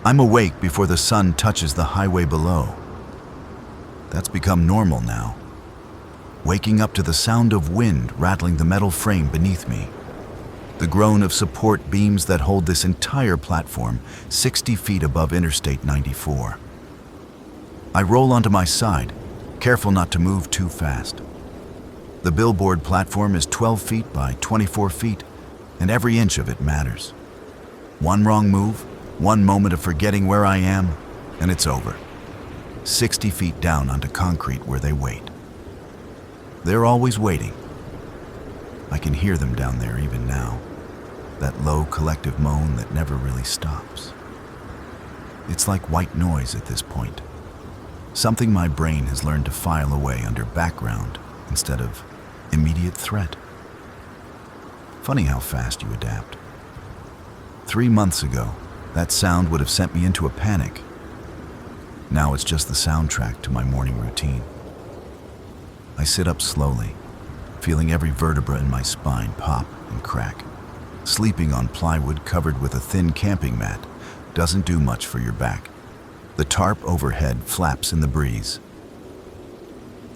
I'm awake before the sun touches the highway below. That's become normal now. Waking up to the sound of wind rattling the metal frame beneath me. The groan of support beams that hold this entire platform 60 feet above Interstate 94. I roll onto my side, careful not to move too fast. The billboard platform is 12 feet by 24 feet, and every inch of it matters. One wrong move, one moment of forgetting where I am, and it's over. 60 feet down onto concrete where they wait. They're always waiting. I can hear them down there even now. That low collective moan that never really stops. It's like white noise at this point. Something my brain has learned to file away under background instead of immediate threat. Funny how fast you adapt. 3 months ago, that sound would have sent me into a panic. Now it's just the soundtrack to my morning routine. I sit up slowly, feeling every vertebra in my spine pop and crack. Sleeping on plywood covered with a thin camping mat doesn't do much for your back. The tarp overhead flaps in the breeze.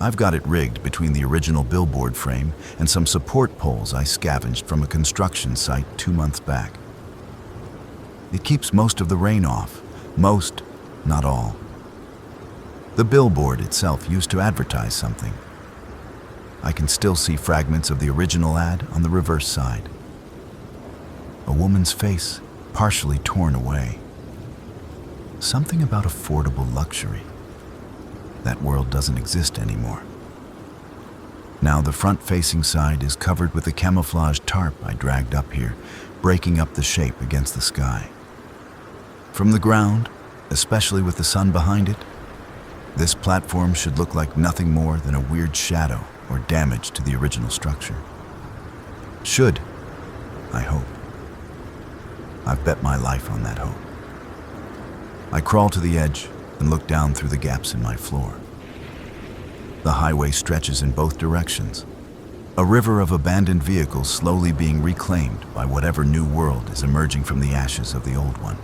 I've got it rigged between the original billboard frame and some support poles I scavenged from a construction site 2 months back. It keeps most of the rain off. Most, not all. The billboard itself used to advertise something. I can still see fragments of the original ad on the reverse side. A woman's face, partially torn away. Something about affordable luxury. That world doesn't exist anymore. Now the front-facing side is covered with the camouflage tarp I dragged up here, breaking up the shape against the sky. From the ground, especially with the sun behind it, this platform should look like nothing more than a weird shadow or damage to the original structure. Should, I hope. I've bet my life on that hope. I crawl to the edge and look down through the gaps in my floor. The highway stretches in both directions, a river of abandoned vehicles slowly being reclaimed by whatever new world is emerging from the ashes of the old one.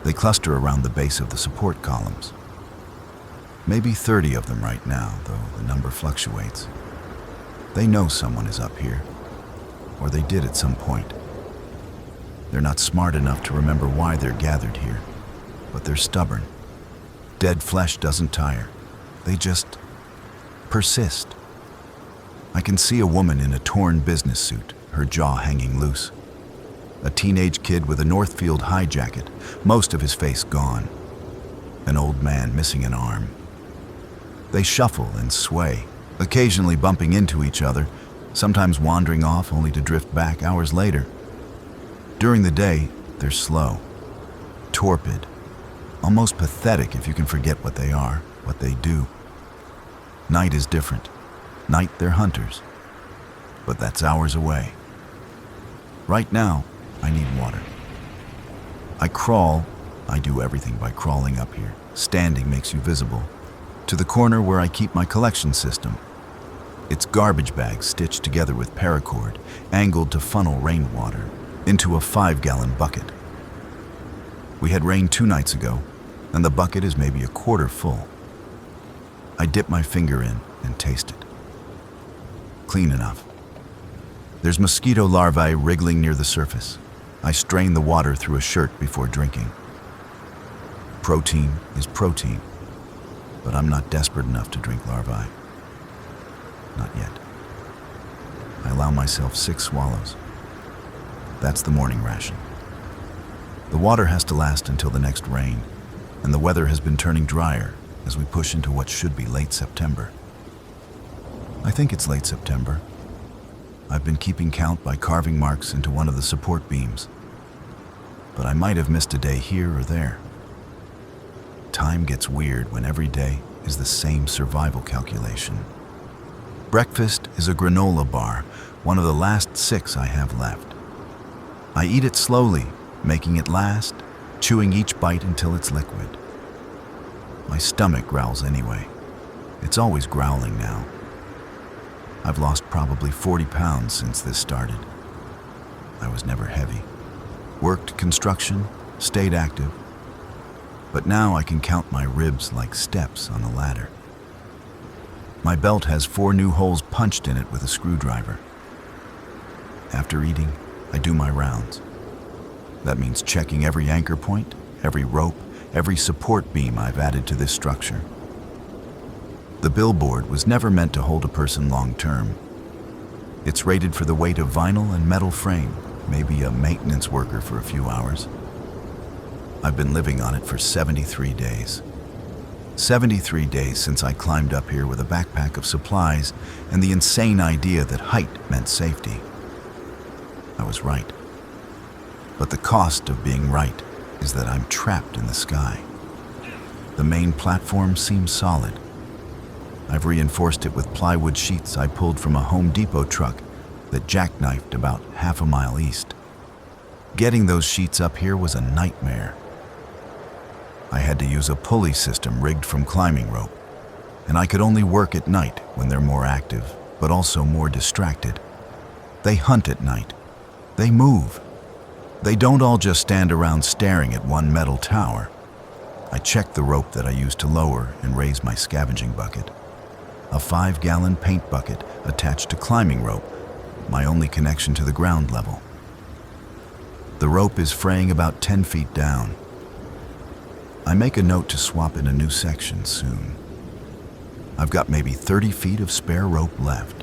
They cluster around the base of the support columns. Maybe 30 of them right now, though the number fluctuates. They know someone is up here, or they did at some point. They're not smart enough to remember why they're gathered here, but they're stubborn. Dead flesh doesn't tire. They just persist. I can see a woman in a torn business suit, her jaw hanging loose. A teenage kid with a Northfield high jacket, most of his face gone. An old man missing an arm. They shuffle and sway, occasionally bumping into each other, sometimes wandering off only to drift back hours later. During the day, they're slow, torpid, almost pathetic if you can forget what they are, what they do. Night is different. Night, they're hunters. But that's hours away. Right now, I need water. I crawl. I do everything by crawling up here. Standing makes you visible. To the corner where I keep my collection system. It's garbage bags stitched together with paracord, angled to funnel rainwater into a 5-gallon bucket. We had rain 2 nights ago, and the bucket is maybe a quarter full. I dip my finger in and taste it. Clean enough. There's mosquito larvae wriggling near the surface. I strain the water through a shirt before drinking. Protein is protein, but I'm not desperate enough to drink larvae. Not yet. I allow myself 6 swallows. That's the morning ration. The water has to last until the next rain, and the weather has been turning drier as we push into what should be late September. I think it's late September. I've been keeping count by carving marks into one of the support beams, but I might have missed a day here or there. Time gets weird when every day is the same survival calculation. Breakfast is a granola bar, one of the last 6 I have left. I eat it slowly, making it last, chewing each bite until it's liquid. My stomach growls anyway. It's always growling now. I've lost probably 40 pounds since this started. I was never heavy. Worked construction, stayed active, but now I can count my ribs like steps on a ladder. My belt has 4 new holes punched in it with a screwdriver. After eating, I do my rounds. That means checking every anchor point, every rope, every support beam I've added to this structure. The billboard was never meant to hold a person long term. It's rated for the weight of vinyl and metal frame, maybe a maintenance worker for a few hours. I've been living on it for 73 days. 73 days since I climbed up here with a backpack of supplies and the insane idea that height meant safety. I was right. But the cost of being right is that I'm trapped in the sky. The main platform seems solid. I've reinforced it with plywood sheets I pulled from a Home Depot truck that jackknifed about half a mile east. Getting those sheets up here was a nightmare. I had to use a pulley system rigged from climbing rope, and I could only work at night when they're more active, but also more distracted. They hunt at night. They move. They don't all just stand around staring at one metal tower. I check the rope that I use to lower and raise my scavenging bucket. A 5-gallon paint bucket attached to climbing rope, my only connection to the ground level. The rope is fraying about 10 feet down. I make a note to swap in a new section soon. I've got maybe 30 feet of spare rope left.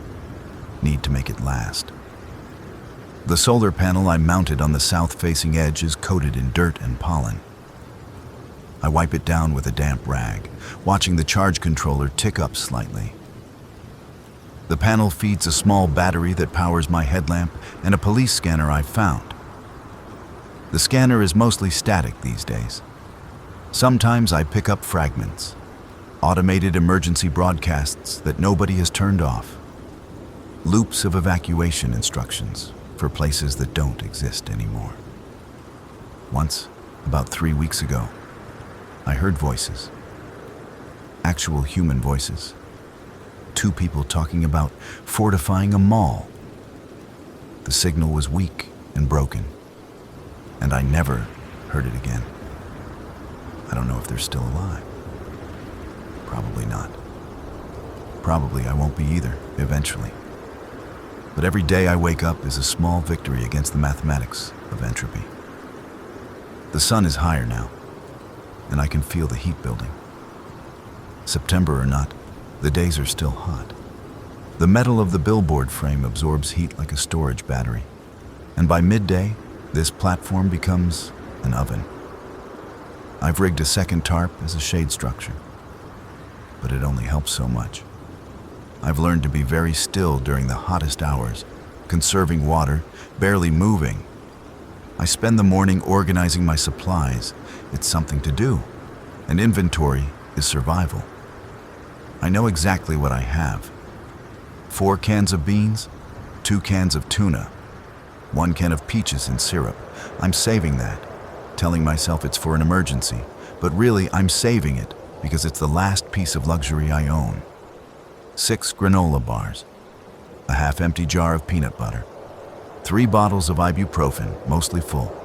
Need to make it last. The solar panel I mounted on the south-facing edge is coated in dirt and pollen. I wipe it down with a damp rag, watching the charge controller tick up slightly. The panel feeds a small battery that powers my headlamp and a police scanner I've found. The scanner is mostly static these days. Sometimes I pick up fragments, automated emergency broadcasts that nobody has turned off, loops of evacuation instructions for places that don't exist anymore. Once, about 3 weeks ago, I heard voices. Actual human voices. 2 people talking about fortifying a mall. The signal was weak and broken, and I never heard it again. I don't know if they're still alive. Probably not. Probably I won't be either, eventually. But every day I wake up is a small victory against the mathematics of entropy. The sun is higher now, and I can feel the heat building. September or not, the days are still hot. The metal of the billboard frame absorbs heat like a storage battery, and by midday, this platform becomes an oven. I've rigged a second tarp as a shade structure, but it only helps so much. I've learned to be very still during the hottest hours, conserving water, barely moving. I spend the morning organizing my supplies. It's something to do, and inventory is survival. I know exactly what I have. 4 cans of beans, 2 cans of tuna, 1 can of peaches in syrup. I'm saving that, telling myself it's for an emergency, but really I'm saving it because it's the last piece of luxury I own. 6 granola bars, a half-empty jar of peanut butter, 3 bottles of ibuprofen, mostly full,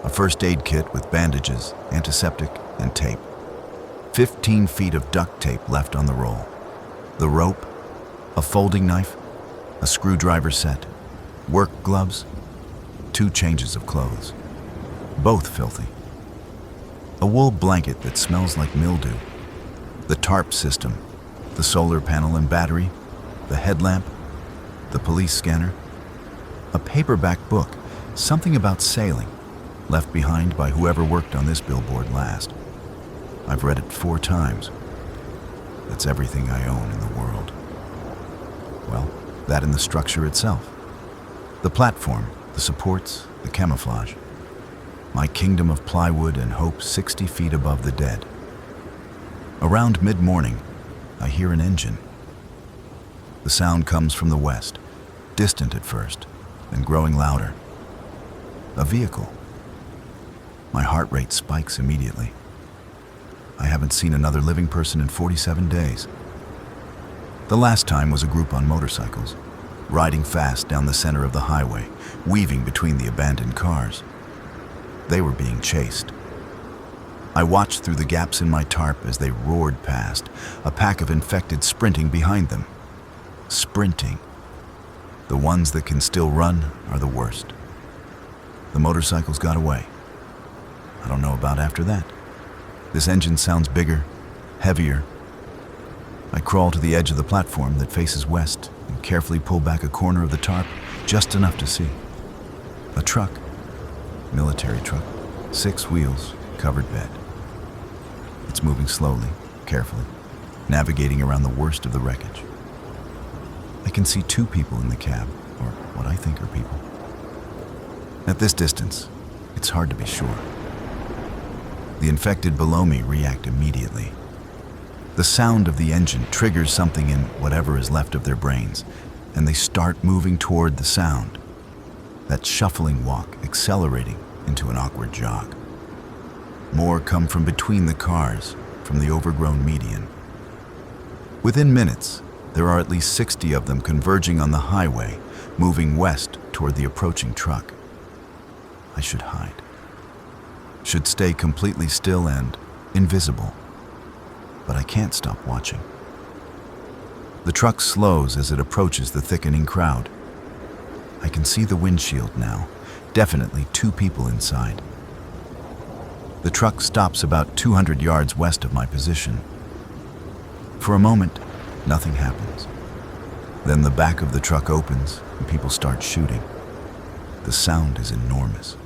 a first aid kit with bandages, antiseptic, and tape, 15 feet of duct tape left on the roll, the rope, a folding knife, a screwdriver set, work gloves, 2 changes of clothes, both filthy, a wool blanket that smells like mildew, the tarp system, the solar panel and battery, the headlamp, the police scanner, a paperback book, something about sailing, left behind by whoever worked on this billboard last. I've read it 4 times. That's everything I own in the world. Well, that and the structure itself. The platform, the supports, the camouflage. My kingdom of plywood and hope 60 feet above the dead. Around mid-morning, I hear an engine. The sound comes from the west, distant at first, then growing louder. A vehicle. My heart rate spikes immediately. I haven't seen another living person in 47 days. The last time was a group on motorcycles, riding fast down the center of the highway, weaving between the abandoned cars. They were being chased. I watched through the gaps in my tarp as they roared past, a pack of infected sprinting behind them. Sprinting. The ones that can still run are the worst. The motorcycles got away. I don't know about after that. This engine sounds bigger, heavier. I crawl to the edge of the platform that faces west and carefully pull back a corner of the tarp, just enough to see. A truck. Military truck. 6 wheels, covered bed. It's moving slowly, carefully, navigating around the worst of the wreckage. I can see 2 people in the cab, or what I think are people. At this distance, it's hard to be sure. The infected below me react immediately. The sound of the engine triggers something in whatever is left of their brains, and they start moving toward the sound. That shuffling walk accelerating into an awkward jog. More come from between the cars, from the overgrown median. Within minutes, there are at least 60 of them converging on the highway, moving west toward the approaching truck. I should hide. Should stay completely still and invisible. But I can't stop watching. The truck slows as it approaches the thickening crowd. I can see the windshield now, definitely 2 people inside. The truck stops about 200 yards west of my position. For a moment, nothing happens. Then the back of the truck opens and people start shooting. The sound is enormous.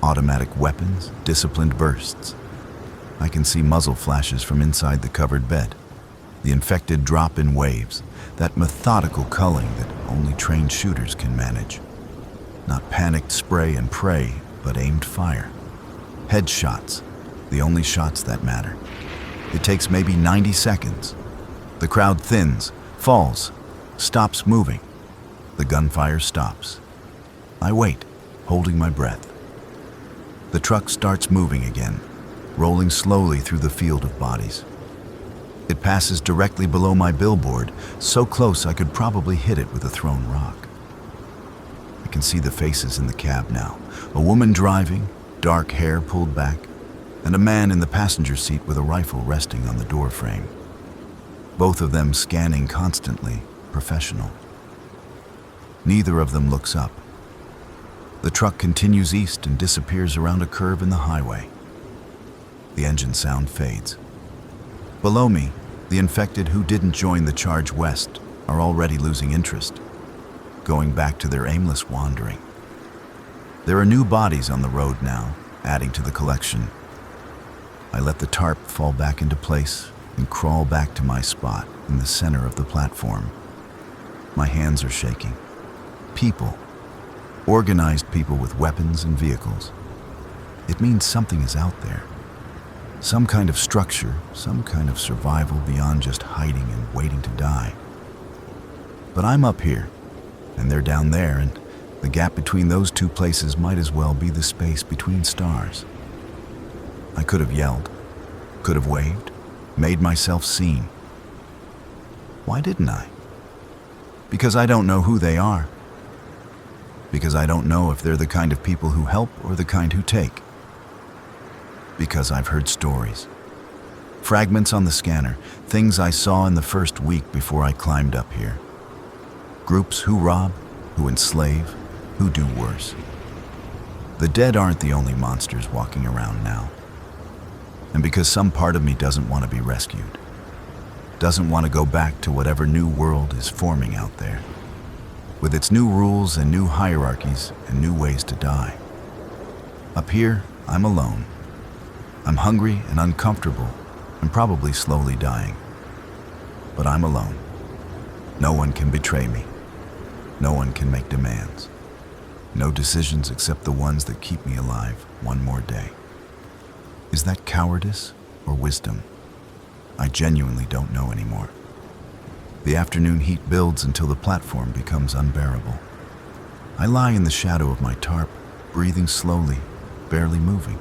Automatic weapons, disciplined bursts. I can see muzzle flashes from inside the covered bed. The infected drop in waves, that methodical culling that only trained shooters can manage. Not panicked spray and pray, but aimed fire. Headshots, the only shots that matter. It takes maybe 90 seconds. The crowd thins, falls, stops moving. The gunfire stops. I wait, holding my breath. The truck starts moving again, rolling slowly through the field of bodies. It passes directly below my billboard, so close I could probably hit it with a thrown rock. I can see the faces in the cab now. A woman driving, dark hair pulled back, and a man in the passenger seat with a rifle resting on the door frame. Both of them scanning constantly, professional. Neither of them looks up. The truck continues east and disappears around a curve in the highway. The engine sound fades. Below me, the infected who didn't join the charge west are already losing interest, going back to their aimless wandering. There are new bodies on the road now, adding to the collection. I let the tarp fall back into place and crawl back to my spot in the center of the platform. My hands are shaking. People. Organized people with weapons and vehicles. It means something is out there. Some kind of structure, some kind of survival beyond just hiding and waiting to die. But I'm up here, and they're down there, and the gap between those 2 places might as well be the space between stars. I could have yelled, could have waved, made myself seen. Why didn't I? Because I don't know who they are. Because I don't know if they're the kind of people who help or the kind who take. Because I've heard stories. Fragments on the scanner, things I saw in the first week before I climbed up here. Groups who rob, who enslave, who do worse. The dead aren't the only monsters walking around now. And because some part of me doesn't want to be rescued, doesn't want to go back to whatever new world is forming out there, with its new rules and new hierarchies and new ways to die. Up here, I'm alone. I'm hungry and uncomfortable and probably slowly dying. But I'm alone. No one can betray me. No one can make demands. No decisions except the ones that keep me alive one more day. Is that cowardice or wisdom? I genuinely don't know anymore. The afternoon heat builds until the platform becomes unbearable. I lie in the shadow of my tarp, breathing slowly, barely moving.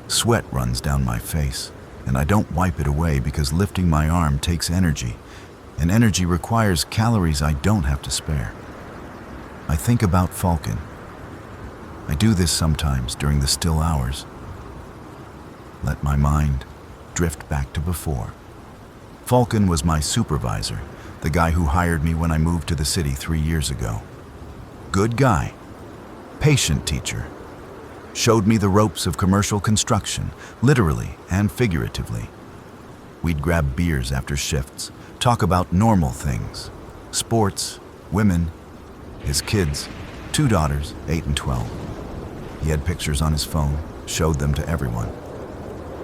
Sweat runs down my face, and I don't wipe it away because lifting my arm takes energy, and energy requires calories I don't have to spare. I think about Falcon. I do this sometimes during the still hours. Let my mind drift back to before. Falcon was my supervisor, the guy who hired me when I moved to the city 3 years ago. Good guy, patient teacher. Showed me the ropes of commercial construction, literally and figuratively. We'd grab beers after shifts, talk about normal things, sports, women, his kids, 2 daughters, 8 and 12. He had pictures on his phone, showed them to everyone.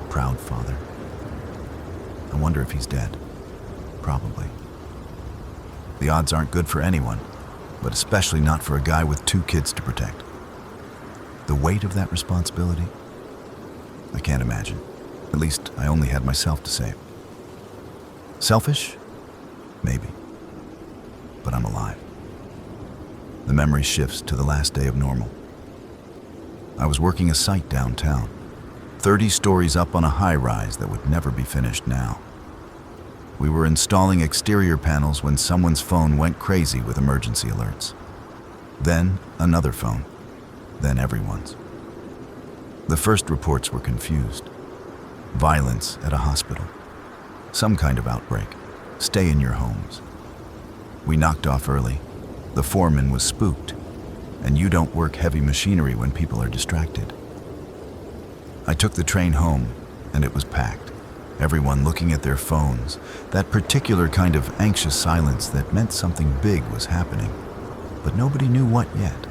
Proud father. I wonder if he's dead. Probably. The odds aren't good for anyone, but especially not for a guy with 2 kids to protect. The weight of that responsibility? I can't imagine. At least I only had myself to save. Selfish? Maybe. But I'm alive. The memory shifts to the last day of normal. I was working a site downtown, 30 stories up on a high-rise that would never be finished now. We were installing exterior panels when someone's phone went crazy with emergency alerts. Then another phone. Then everyone's. The first reports were confused. Violence at a hospital. Some kind of outbreak. Stay in your homes. We knocked off early. The foreman was spooked. And you don't work heavy machinery when people are distracted. I took the train home, and it was packed. Everyone looking at their phones. That particular kind of anxious silence that meant something big was happening. But nobody knew what yet.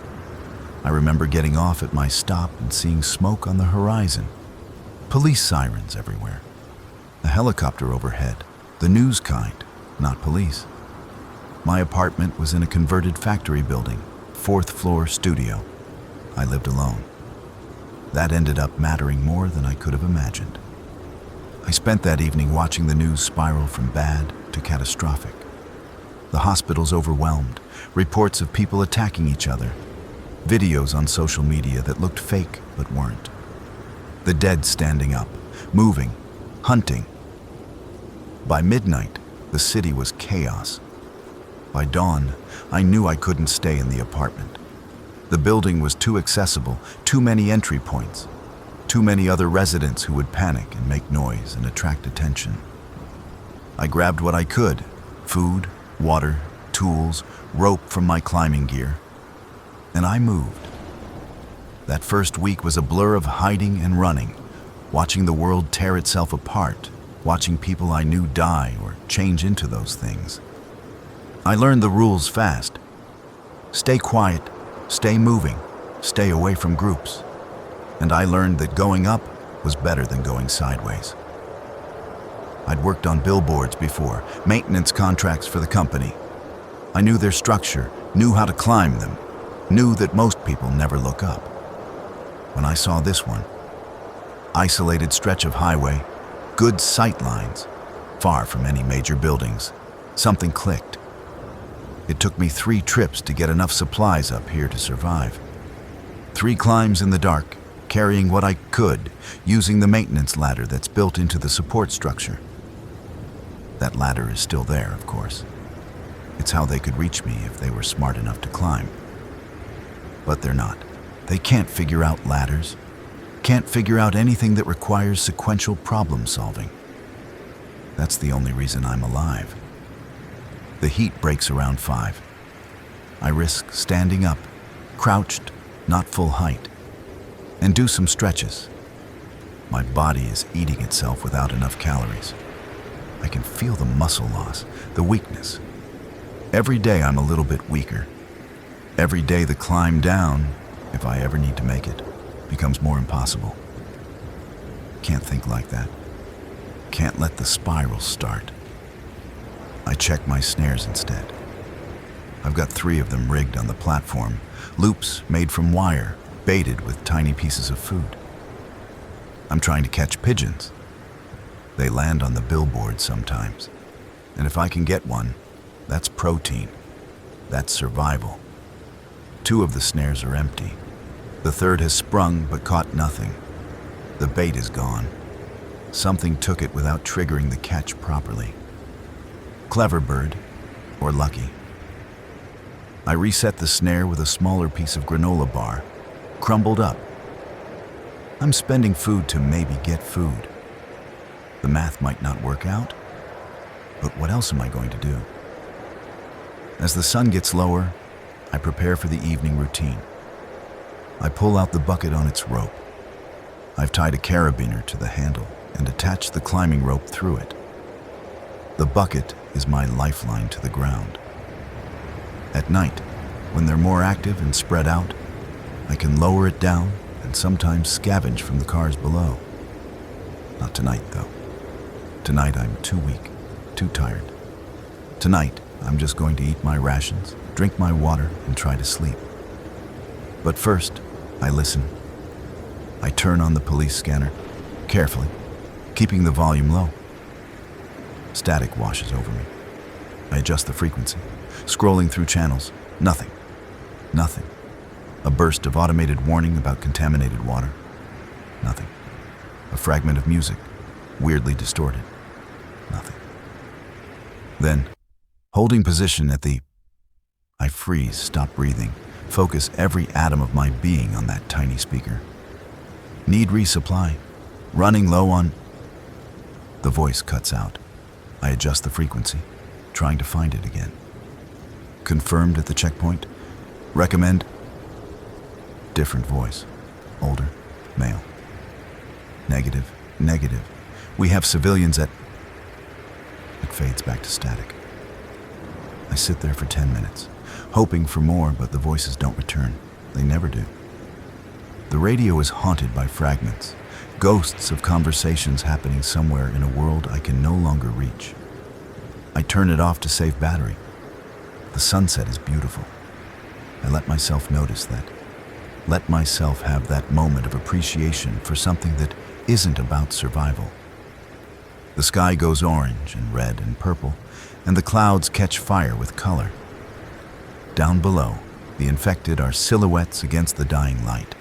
I remember getting off at my stop and seeing smoke on the horizon. Police sirens everywhere. A helicopter overhead, the news kind, not police. My apartment was in a converted factory building, 4th floor studio. I lived alone. That ended up mattering more than I could have imagined. I spent that evening watching the news spiral from bad to catastrophic. The hospital's overwhelmed, reports of people attacking each other, videos on social media that looked fake but weren't. The dead standing up, moving, hunting. By midnight, the city was chaos. By dawn, I knew I couldn't stay in the apartment. The building was too accessible, too many entry points, too many other residents who would panic and make noise and attract attention. I grabbed what I could: food, water, tools, rope from my climbing gear. And I moved. That first week was a blur of hiding and running, watching the world tear itself apart, watching people I knew die or change into those things. I learned the rules fast. Stay quiet, stay moving, stay away from groups. And I learned that going up was better than going sideways. I'd worked on billboards before, maintenance contracts for the company. I knew their structure, knew how to climb them, knew that most people never look up. When I saw this one, isolated stretch of highway, good sight lines, far from any major buildings, something clicked. It took me 3 trips to get enough supplies up here to survive. 3 climbs in the dark, carrying what I could, using the maintenance ladder that's built into the support structure. That ladder is still there, of course. It's how they could reach me if they were smart enough to climb. But they're not. They can't figure out ladders, can't figure out anything that requires sequential problem solving. That's the only reason I'm alive. The heat breaks around 5. I risk standing up, crouched, not full height, and do some stretches. My body is eating itself without enough calories. I can feel the muscle loss, the weakness. Every day I'm a little bit weaker. Every day the climb down, if I ever need to make it, becomes more impossible. Can't think like that. Can't let the spiral start. I check my snares instead. I've got 3 of them rigged on the platform, loops made from wire, baited with tiny pieces of food. I'm trying to catch pigeons. They land on the billboard sometimes, and if I can get one, that's protein. That's survival. 2 of the snares are empty. The 3rd has sprung but caught nothing. The bait is gone. Something took it without triggering the catch properly. Clever bird, or lucky. I reset the snare with a smaller piece of granola bar, crumbled up. I'm spending food to maybe get food. The math might not work out, but what else am I going to do? As the sun gets lower, I prepare for the evening routine. I pull out the bucket on its rope. I've tied a carabiner to the handle and attached the climbing rope through it. The bucket is my lifeline to the ground. At night, when they're more active and spread out, I can lower it down and sometimes scavenge from the cars below. Not tonight, though. Tonight I'm too weak, too tired. Tonight I'm just going to eat my rations, drink my water, and try to sleep. But first, I listen. I turn on the police scanner, carefully, keeping the volume low. Static washes over me. I adjust the frequency, scrolling through channels. Nothing. Nothing. A burst of automated warning about contaminated water. Nothing. A fragment of music, weirdly distorted. Nothing. Then, holding position at the... I freeze, stop breathing, focus every atom of my being on that tiny speaker. Need resupply. Running low on... The voice cuts out. I adjust the frequency, trying to find it again. Confirmed at the checkpoint. Recommend... Different voice. Older. Male. Negative. Negative. We have civilians at... It fades back to static. I sit there for 10 minutes, hoping for more, but the voices don't return. They never do. The radio is haunted by fragments, ghosts of conversations happening somewhere in a world I can no longer reach. I turn it off to save battery. The sunset is beautiful. I let myself notice that. Let myself have that moment of appreciation for something that isn't about survival. The sky goes orange and red and purple, and the clouds catch fire with color. Down below, the infected are silhouettes against the dying light,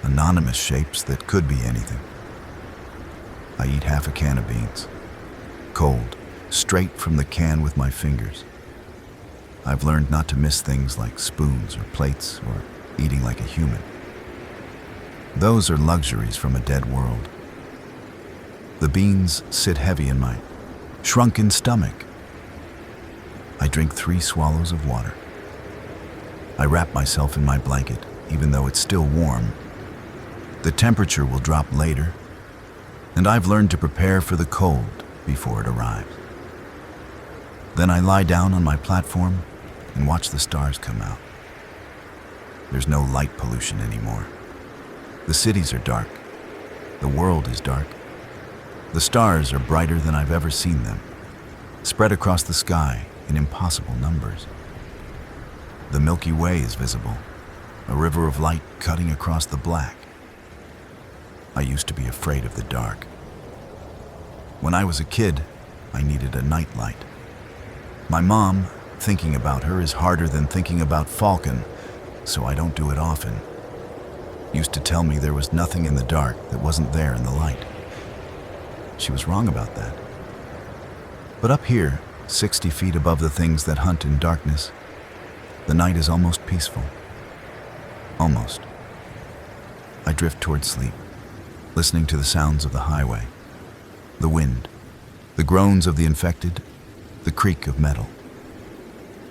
anonymous shapes that could be anything. I eat half a can of beans, cold, straight from the can with my fingers. I've learned not to miss things like spoons or plates or eating like a human. Those are luxuries from a dead world. The beans sit heavy in my shrunken stomach. I drink 3 swallows of water. I wrap myself in my blanket, even though it's still warm. The temperature will drop later, and I've learned to prepare for the cold before it arrives. Then I lie down on my platform and watch the stars come out. There's no light pollution anymore. The cities are dark. The world is dark. The stars are brighter than I've ever seen them, spread across the sky in impossible numbers. The Milky Way is visible, a river of light cutting across the black. I used to be afraid of the dark. When I was a kid, I needed a night light. My mom, thinking about her is harder than thinking about Falcon, so I don't do it often. Used to tell me there was nothing in the dark that wasn't there in the light. She was wrong about that. But up here, 60 feet above the things that hunt in darkness, the night is almost peaceful. Almost. I drift toward sleep, listening to the sounds of the highway, the wind, the groans of the infected, the creak of metal.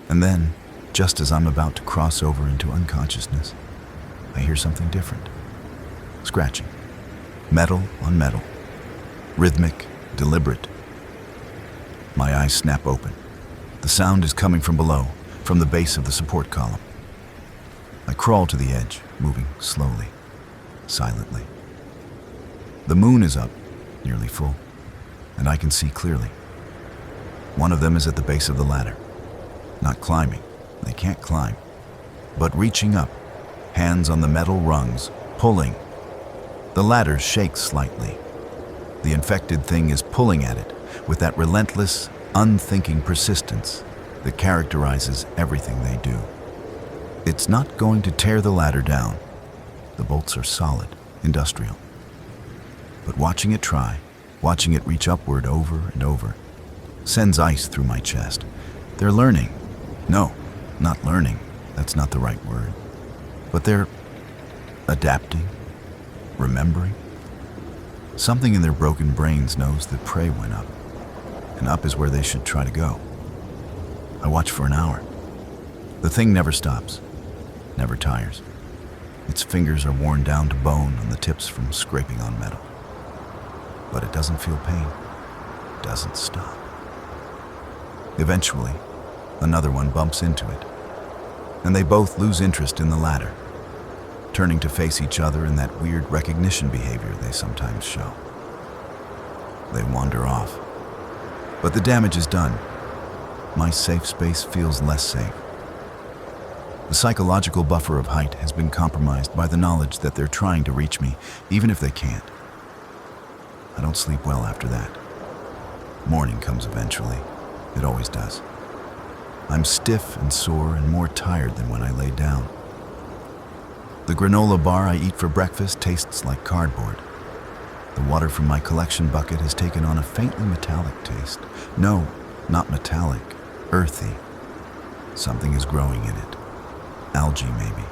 And then, just as I'm about to cross over into unconsciousness, I hear something different. Scratching. Metal on metal. Rhythmic, deliberate. My eyes snap open. The sound is coming from below, from the base of the support column. I crawl to the edge, moving slowly, silently. The moon is up, nearly full, and I can see clearly. One of them is at the base of the ladder. Not climbing, they can't climb, but reaching up, hands on the metal rungs, pulling. The ladder shakes slightly. The infected thing is pulling at it with that relentless, unthinking persistence that characterizes everything they do. It's not going to tear the ladder down. The bolts are solid, industrial. But watching it try, watching it reach upward over and over, sends ice through my chest. They're learning. No, not learning. That's not the right word. But they're adapting, remembering. Something in their broken brains knows that prey went up, and up is where they should try to go. I watch for an hour. The thing never stops, never tires. Its fingers are worn down to bone on the tips from scraping on metal. But it doesn't feel pain, doesn't stop. Eventually, another one bumps into it, and they both lose interest in the latter, turning to face each other in that weird recognition behavior they sometimes show. They wander off, but the damage is done. My safe space feels less safe. The psychological buffer of height has been compromised by the knowledge that they're trying to reach me, even if they can't. I don't sleep well after that. Morning comes eventually. It always does. I'm stiff and sore and more tired than when I lay down. The granola bar I eat for breakfast tastes like cardboard. The water from my collection bucket has taken on a faintly metallic taste. No, not metallic, earthy. Something is growing in it. Algae, maybe.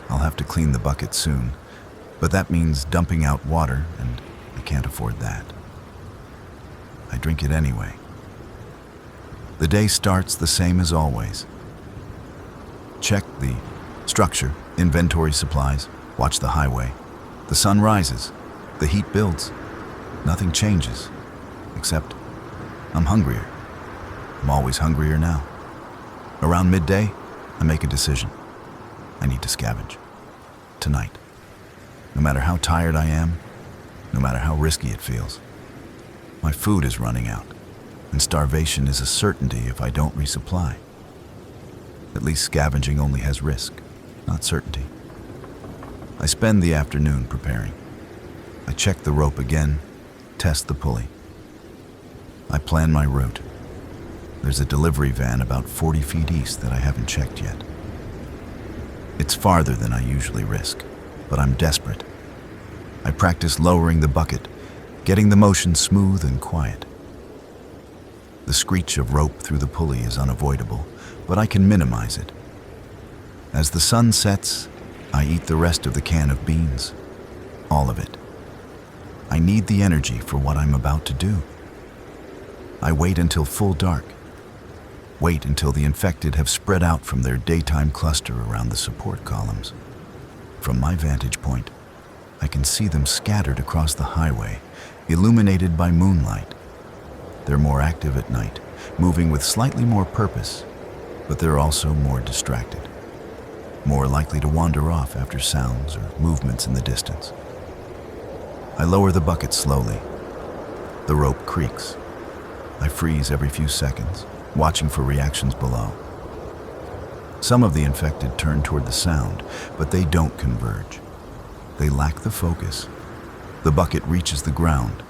I'll have to clean the bucket soon, but that means dumping out water, and I can't afford that. I drink it anyway. The day starts the same as always. Check the structure, inventory supplies, watch the highway. The sun rises, the heat builds. Nothing changes, except I'm hungrier. I'm always hungrier now. Around midday, I make a decision. I need to scavenge. Tonight. No matter how tired I am, no matter how risky it feels. My food is running out, and starvation is a certainty if I don't resupply. At least scavenging only has risk, not certainty. I spend the afternoon preparing. I check the rope again, test the pulley. I plan my route. There's a delivery van about 40 feet east that I haven't checked yet. It's farther than I usually risk, but I'm desperate. I practice lowering the bucket, getting the motion smooth and quiet. The screech of rope through the pulley is unavoidable, but I can minimize it. As the sun sets, I eat the rest of the can of beans. All of it. I need the energy for what I'm about to do. I wait until full dark. Wait until the infected have spread out from their daytime cluster around the support columns. From my vantage point, I can see them scattered across the highway, illuminated by moonlight. They're more active at night, moving with slightly more purpose, but they're also more distracted, more likely to wander off after sounds or movements in the distance. I lower the bucket slowly. The rope creaks. I freeze every few seconds, watching for reactions below. Some of the infected turn toward the sound, but they don't converge. They lack the focus. The bucket reaches the ground.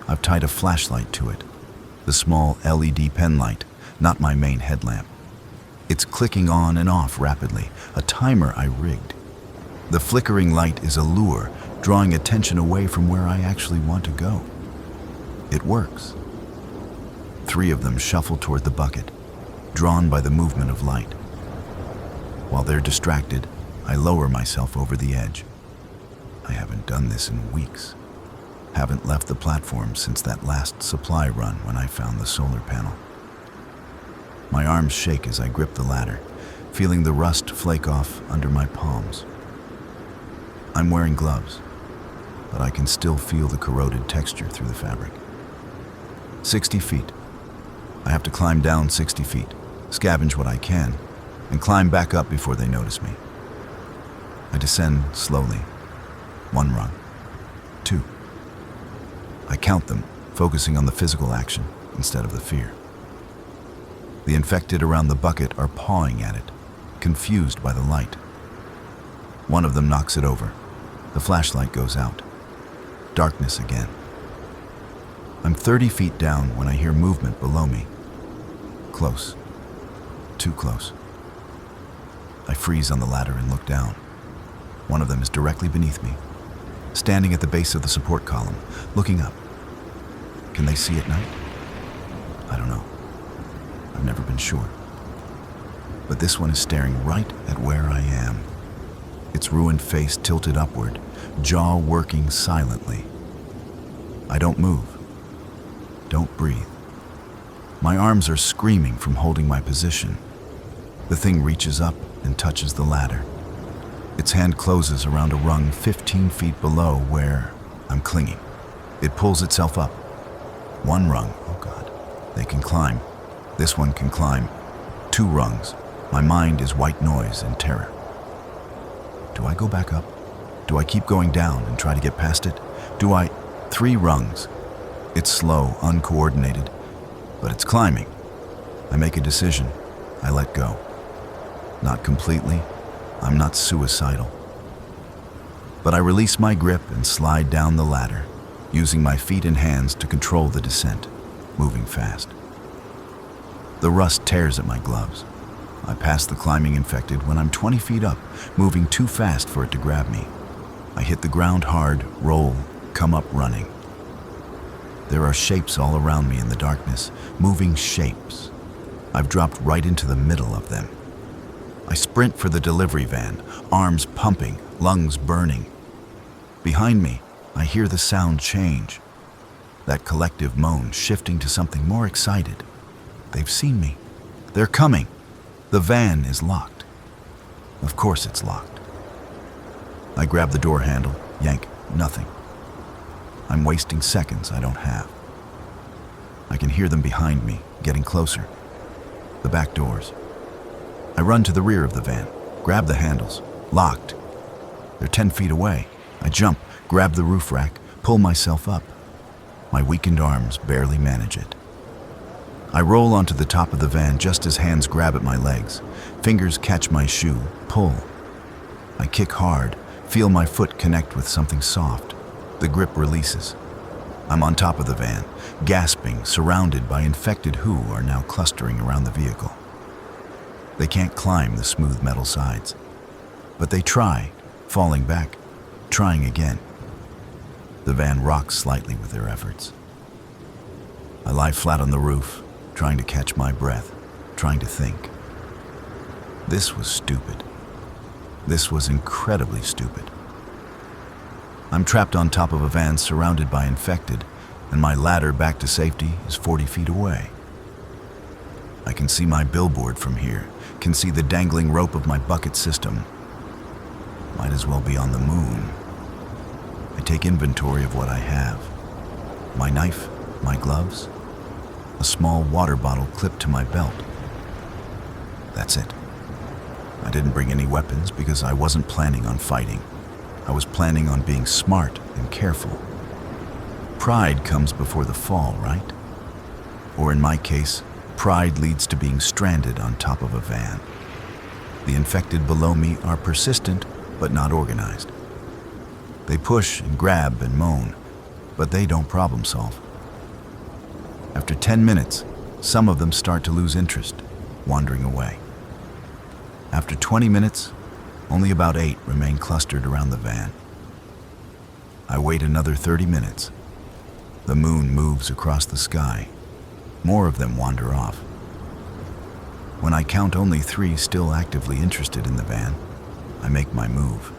I've tied a flashlight to it, the small LED pen light, not my main headlamp. It's clicking on and off rapidly, a timer I rigged. The flickering light is a lure, drawing attention away from where I actually want to go. It works. 3 of them shuffle toward the bucket, drawn by the movement of light. While they're distracted, I lower myself over the edge. I haven't done this in weeks. Haven't left the platform since that last supply run when I found the solar panel. My arms shake as I grip the ladder, feeling the rust flake off under my palms. I'm wearing gloves, but I can still feel the corroded texture through the fabric. 60 feet. I have to climb down 60 feet, scavenge what I can, and climb back up before they notice me. I descend slowly. 1 rung. 2. I count them, focusing on the physical action instead of the fear. The infected around the bucket are pawing at it, confused by the light. One of them knocks it over. The flashlight goes out. Darkness again. I'm 30 feet down when I hear movement below me. Close. Too close. I freeze on the ladder and look down. One of them is directly beneath me, standing at the base of the support column, looking up. Can they see at night? I don't know. I've never been sure. But this one is staring right at where I am. its ruined face tilted upward, jaw working silently. I don't move. Don't breathe. My arms are screaming from holding my position. The thing reaches up and touches the ladder. Its hand closes around a rung 15 feet below where I'm clinging. It pulls itself up. One rung, oh God, they can climb. This one can climb. 2 rungs. My mind is white noise and terror. Do I go back up? Do I keep going down and try to get past it? 3 rungs. It's slow, uncoordinated, but it's climbing. I make a decision. I let go. Not completely. I'm not suicidal. But I release my grip and slide down the ladder, using my feet and hands to control the descent, moving fast. The rust tears at my gloves. I pass the climbing infected when I'm 20 feet up, moving too fast for it to grab me. I hit the ground hard, roll, come up running. There are shapes all around me in the darkness, moving shapes. I've dropped right into the middle of them. I sprint for the delivery van, arms pumping, lungs burning. Behind me, I hear the sound change. That collective moan shifting to something more excited. They've seen me. They're coming. The van is locked. Of course it's locked. I grab the door handle, yank, nothing. I'm wasting seconds I don't have. I can hear them behind me, getting closer. The back doors. I run to the rear of the van, grab the handles, locked. They're 10 feet away. I jump, grab the roof rack, pull myself up. My weakened arms barely manage it. I roll onto the top of the van just as hands grab at my legs. Fingers catch my shoe, pull. I kick hard, feel my foot connect with something soft. The grip releases. I'm on top of the van, gasping, surrounded by infected who are now clustering around the vehicle. They can't climb the smooth metal sides, but they try, falling back, trying again. The van rocks slightly with their efforts. I lie flat on the roof, trying to catch my breath, trying to think. This was stupid. This was incredibly stupid. I'm trapped on top of a van surrounded by infected, and my ladder back to safety is 40 feet away. I can see my billboard from here, can see the dangling rope of my bucket system. Might as well be on the moon. I take inventory of what I have. My knife, my gloves, a small water bottle clipped to my belt. That's it. I didn't bring any weapons because I wasn't planning on fighting. I was planning on being smart and careful. Pride comes before the fall, right? Or in my case, pride leads to being stranded on top of a van. The infected below me are persistent, but not organized. They push and grab and moan, but they don't problem solve. After 10 minutes, some of them start to lose interest, wandering away. After 20 minutes, only about 8 remain clustered around the van. I wait another 30 minutes. The moon moves across the sky. More of them wander off. When I count only 3 still actively interested in the van, I make my move.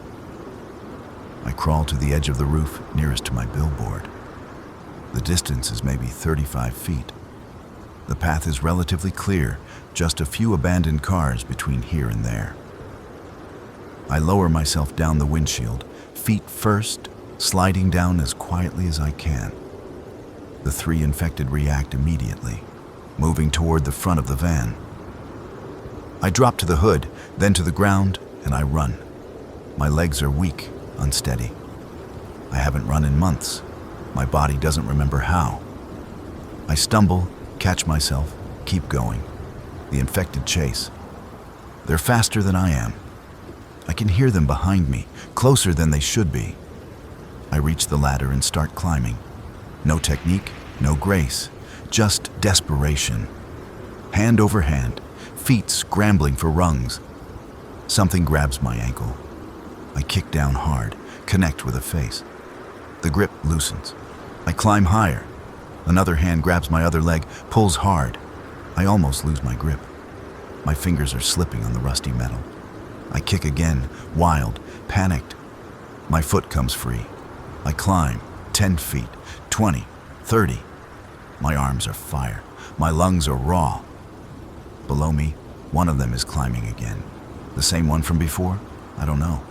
I crawl to the edge of the roof nearest to my billboard. The distance is maybe 35 feet. The path is relatively clear, just a few abandoned cars between here and there. I lower myself down the windshield, feet first, sliding down as quietly as I can. The 3 infected react immediately, moving toward the front of the van. I drop to the hood, then to the ground, and I run. My legs are weak, unsteady. I haven't run in months. My body doesn't remember how. I stumble, catch myself, keep going. The infected chase. They're faster than I am. I can hear them behind me, closer than they should be. I reach the ladder and start climbing. No technique, no grace, just desperation. Hand over hand, feet scrambling for rungs. Something grabs my ankle. I kick down hard, connect with a face. The grip loosens. I climb higher. Another hand grabs my other leg, pulls hard. I almost lose my grip. My fingers are slipping on the rusty metal. I kick again, wild, panicked. My foot comes free. I climb, 10 feet, 20, 30. My arms are fire. My lungs are raw. Below me, one of them is climbing again. The same one from before? I don't know.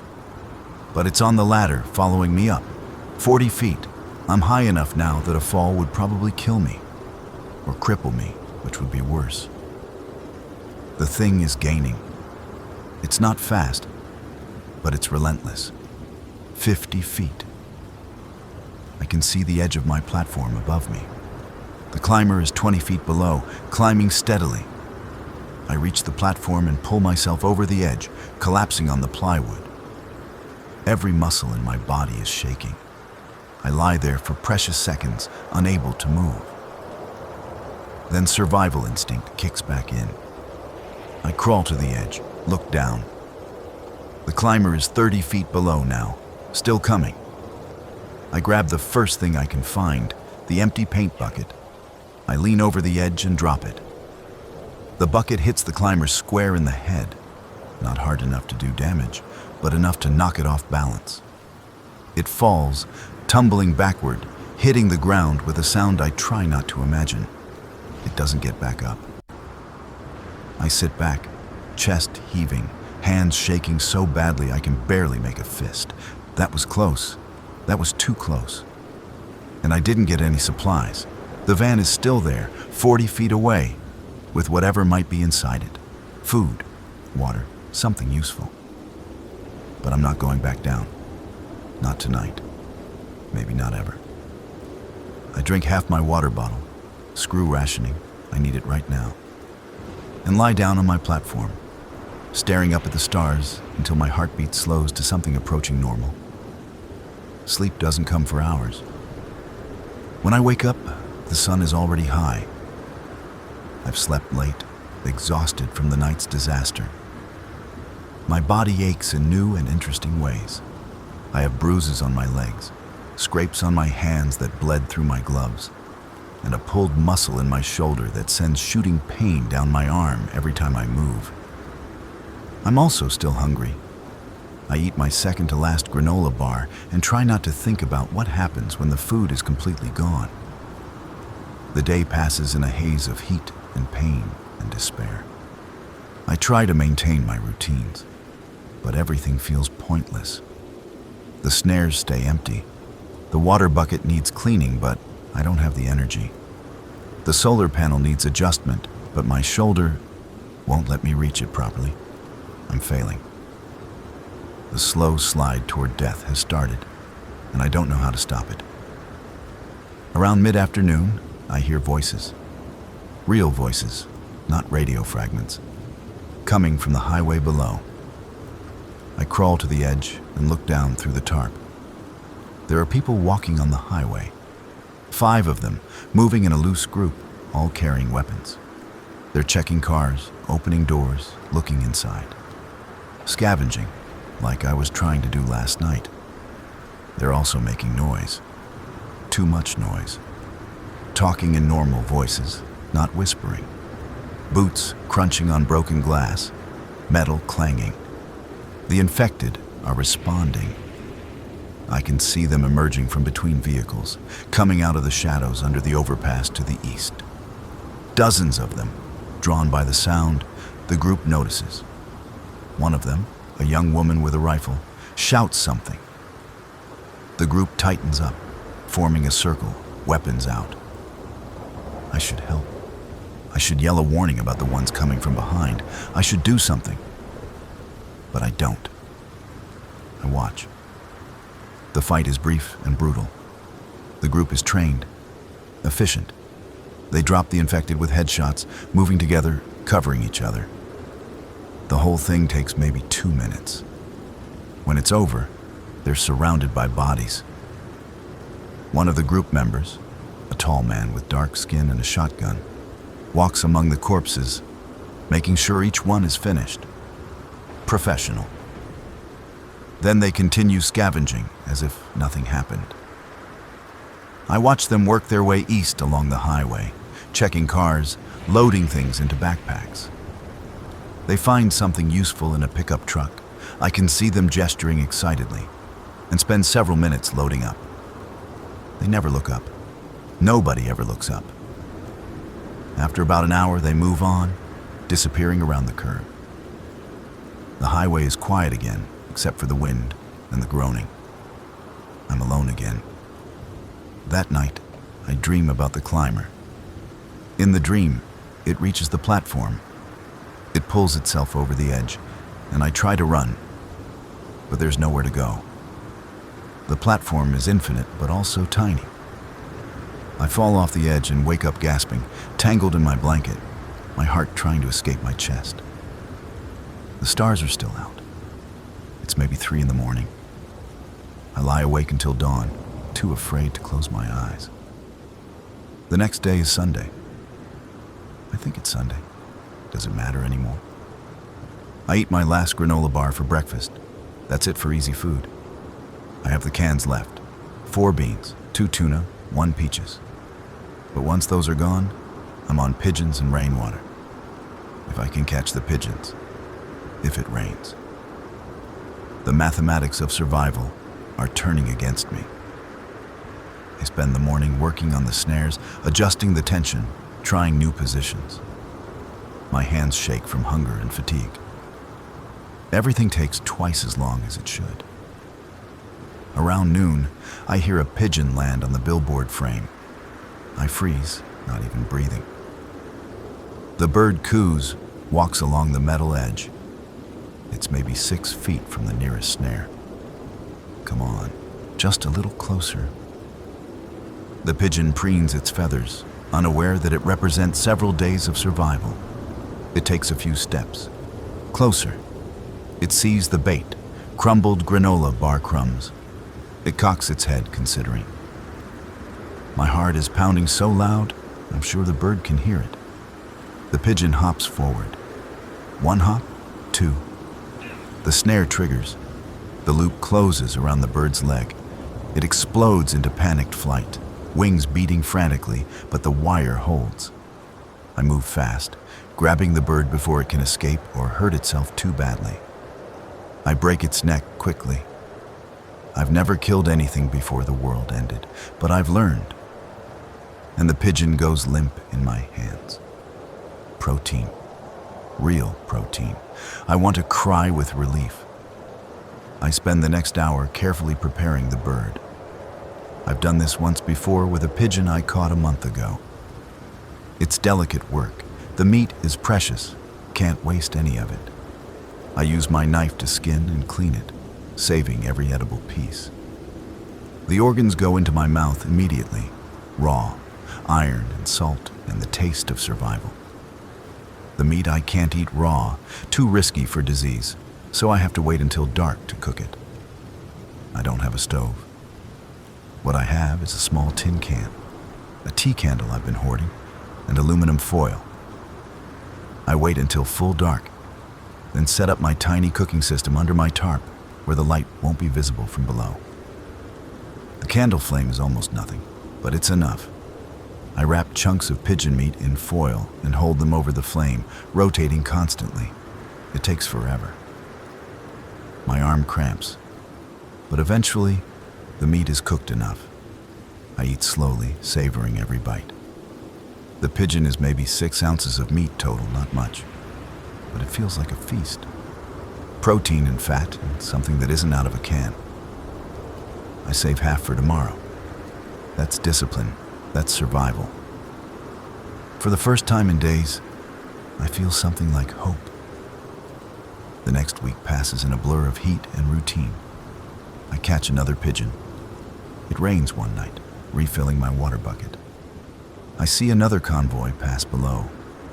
But it's on the ladder, following me up. 40 feet. I'm high enough now that a fall would probably kill me. Or cripple me, which would be worse. The thing is gaining. It's not fast, but it's relentless. 50 feet. I can see the edge of my platform above me. The climber is 20 feet below, climbing steadily. I reach the platform and pull myself over the edge, collapsing on the plywood. Every muscle in my body is shaking. I lie there for precious seconds, unable to move. Then survival instinct kicks back in. I crawl to the edge, look down. The climber is 30 feet below now, still coming. I grab the first thing I can find, the empty paint bucket. I lean over the edge and drop it. The bucket hits the climber square in the head. Not hard enough to do damage, but enough to knock it off balance. It falls, tumbling backward, hitting the ground with a sound I try not to imagine. It doesn't get back up. I sit back, chest heaving, hands shaking so badly I can barely make a fist. That was close. That was too close. And I didn't get any supplies. The van is still there, 40 feet away, with whatever might be inside it. Food, water, something useful. But I'm not going back down. Not tonight. Maybe not ever. I drink half my water bottle. Screw rationing. I need it right now. And lie down on my platform, staring up at the stars until my heartbeat slows to something approaching normal. Sleep doesn't come for hours. When I wake up, the sun is already high. I've slept late, exhausted from the night's disaster. My body aches in new and interesting ways. I have bruises on my legs, scrapes on my hands that bled through my gloves, and a pulled muscle in my shoulder that sends shooting pain down my arm every time I move. I'm also still hungry. I eat my second-to-last granola bar and try not to think about what happens when the food is completely gone. The day passes in a haze of heat and pain and despair. I try to maintain my routines, but everything feels pointless. The snares stay empty. The water bucket needs cleaning, but I don't have the energy. The solar panel needs adjustment, but my shoulder won't let me reach it properly. I'm failing. The slow slide toward death has started, and I don't know how to stop it. Around mid-afternoon, I hear voices. Real voices, not radio fragments, coming from the highway below. I crawl to the edge and look down through the tarp. There are people walking on the highway. 5 of them, moving in a loose group, all carrying weapons. They're checking cars, opening doors, looking inside. Scavenging, like I was trying to do last night. They're also making noise. Too much noise. Talking in normal voices, not whispering. Boots crunching on broken glass, metal clanging. The infected are responding. I can see them emerging from between vehicles, coming out of the shadows under the overpass to the east. Dozens of them, drawn by the sound, the group notices. One of them, a young woman with a rifle, shouts something. The group tightens up, forming a circle, weapons out. I should help. I should yell a warning about the ones coming from behind. I should do something. But I don't. I watch. The fight is brief and brutal. The group is trained, efficient. They drop the infected with headshots, moving together, covering each other. The whole thing takes maybe 2 minutes. When it's over, they're surrounded by bodies. One of the group members, a tall man with dark skin and a shotgun, walks among the corpses, making sure each one is finished. Professional. Then they continue scavenging as if nothing happened. I watch them work their way east along the highway, checking cars, loading things into backpacks. They find something useful in a pickup truck, I can see them gesturing excitedly and spend several minutes loading up. They never look up. Nobody ever looks up. After about an hour, they move on, disappearing around the curve. The highway is quiet again, except for the wind and the groaning. I'm alone again. That night, I dream about the climber. In the dream, it reaches the platform. It pulls itself over the edge, and I try to run, but there's nowhere to go. The platform is infinite, but also tiny. I fall off the edge and wake up gasping, tangled in my blanket, my heart trying to escape my chest. The stars are still out. It's maybe 3 in the morning. I lie awake until dawn, too afraid to close my eyes. The next day is Sunday. I think it's Sunday. Does it matter anymore? I eat my last granola bar for breakfast. That's it for easy food. I have the cans left. 4 beans, 2 tuna, 1 peaches. But once those are gone, I'm on pigeons and rainwater. If I can catch the pigeons. If it rains. The mathematics of survival are turning against me. I spend the morning working on the snares, adjusting the tension, trying new positions. My hands shake from hunger and fatigue. Everything takes twice as long as it should. Around noon, I hear a pigeon land on the billboard frame. I freeze, not even breathing. The bird coos, walks along the metal edge. It's maybe 6 feet from the nearest snare. Come on, just a little closer. The pigeon preens its feathers, unaware that it represents several days of survival. It takes a few steps. Closer. It sees the bait, crumbled granola bar crumbs. It cocks its head, considering. My heart is pounding so loud, I'm sure the bird can hear it. The pigeon hops forward. 1 hop, 2. The snare triggers. The loop closes around the bird's leg. It explodes into panicked flight, wings beating frantically, but the wire holds. I move fast, grabbing the bird before it can escape or hurt itself too badly. I break its neck quickly. I've never killed anything before the world ended, but I've learned. And the pigeon goes limp in my hands. Protein. Real protein. I want to cry with relief. I spend the next hour carefully preparing the bird. I've done this once before with a pigeon I caught a month ago. It's delicate work. The meat is precious. Can't waste any of it. I use my knife to skin and clean it, saving every edible piece. The organs go into my mouth immediately, raw, iron and salt and the taste of survival. The meat I can't eat raw, too risky for disease, so I have to wait until dark to cook it. I don't have a stove. What I have is a small tin can, a tea candle I've been hoarding, and aluminum foil. I wait until full dark, then set up my tiny cooking system under my tarp where the light won't be visible from below. The candle flame is almost nothing, but it's enough. I wrap chunks of pigeon meat in foil and hold them over the flame, rotating constantly. It takes forever. My arm cramps, but eventually the meat is cooked enough. I eat slowly, savoring every bite. The pigeon is maybe 6 ounces of meat total, not much, but it feels like a feast. Protein and fat, and something that isn't out of a can. I save half for tomorrow. That's discipline. That's survival. For the first time in days, I feel something like hope. The next week passes in a blur of heat and routine. I catch another pigeon. It rains one night, refilling my water bucket. I see another convoy pass below.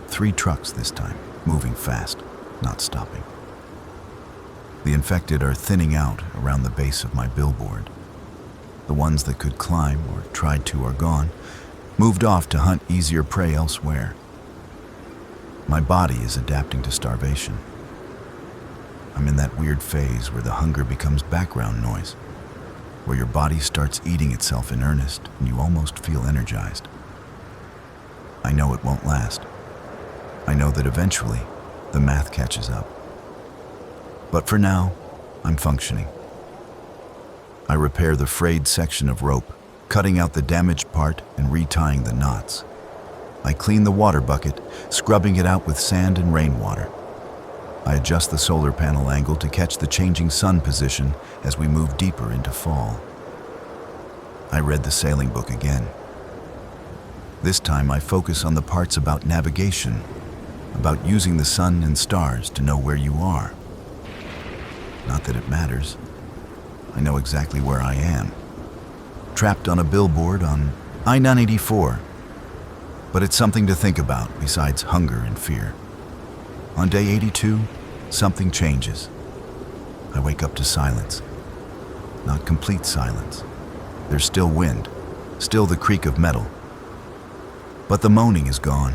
3 trucks this time, moving fast, not stopping. The infected are thinning out around the base of my billboard. The ones that could climb or tried to are gone, moved off to hunt easier prey elsewhere. My body is adapting to starvation. I'm in that weird phase where the hunger becomes background noise, where your body starts eating itself in earnest and you almost feel energized. I know it won't last. I know that eventually the math catches up. But for now, I'm functioning. I repair the frayed section of rope, cutting out the damaged part and retying the knots. I clean the water bucket, scrubbing it out with sand and rainwater. I adjust the solar panel angle to catch the changing sun position as we move deeper into fall. I read the sailing book again. This time I focus on the parts about navigation, about using the sun and stars to know where you are. Not that it matters. I know exactly where I am. Trapped on a billboard on I-984. But it's something to think about besides hunger and fear. On day 82, something changes. I wake up to silence. Not complete silence. There's still wind, still the creak of metal. But the moaning is gone.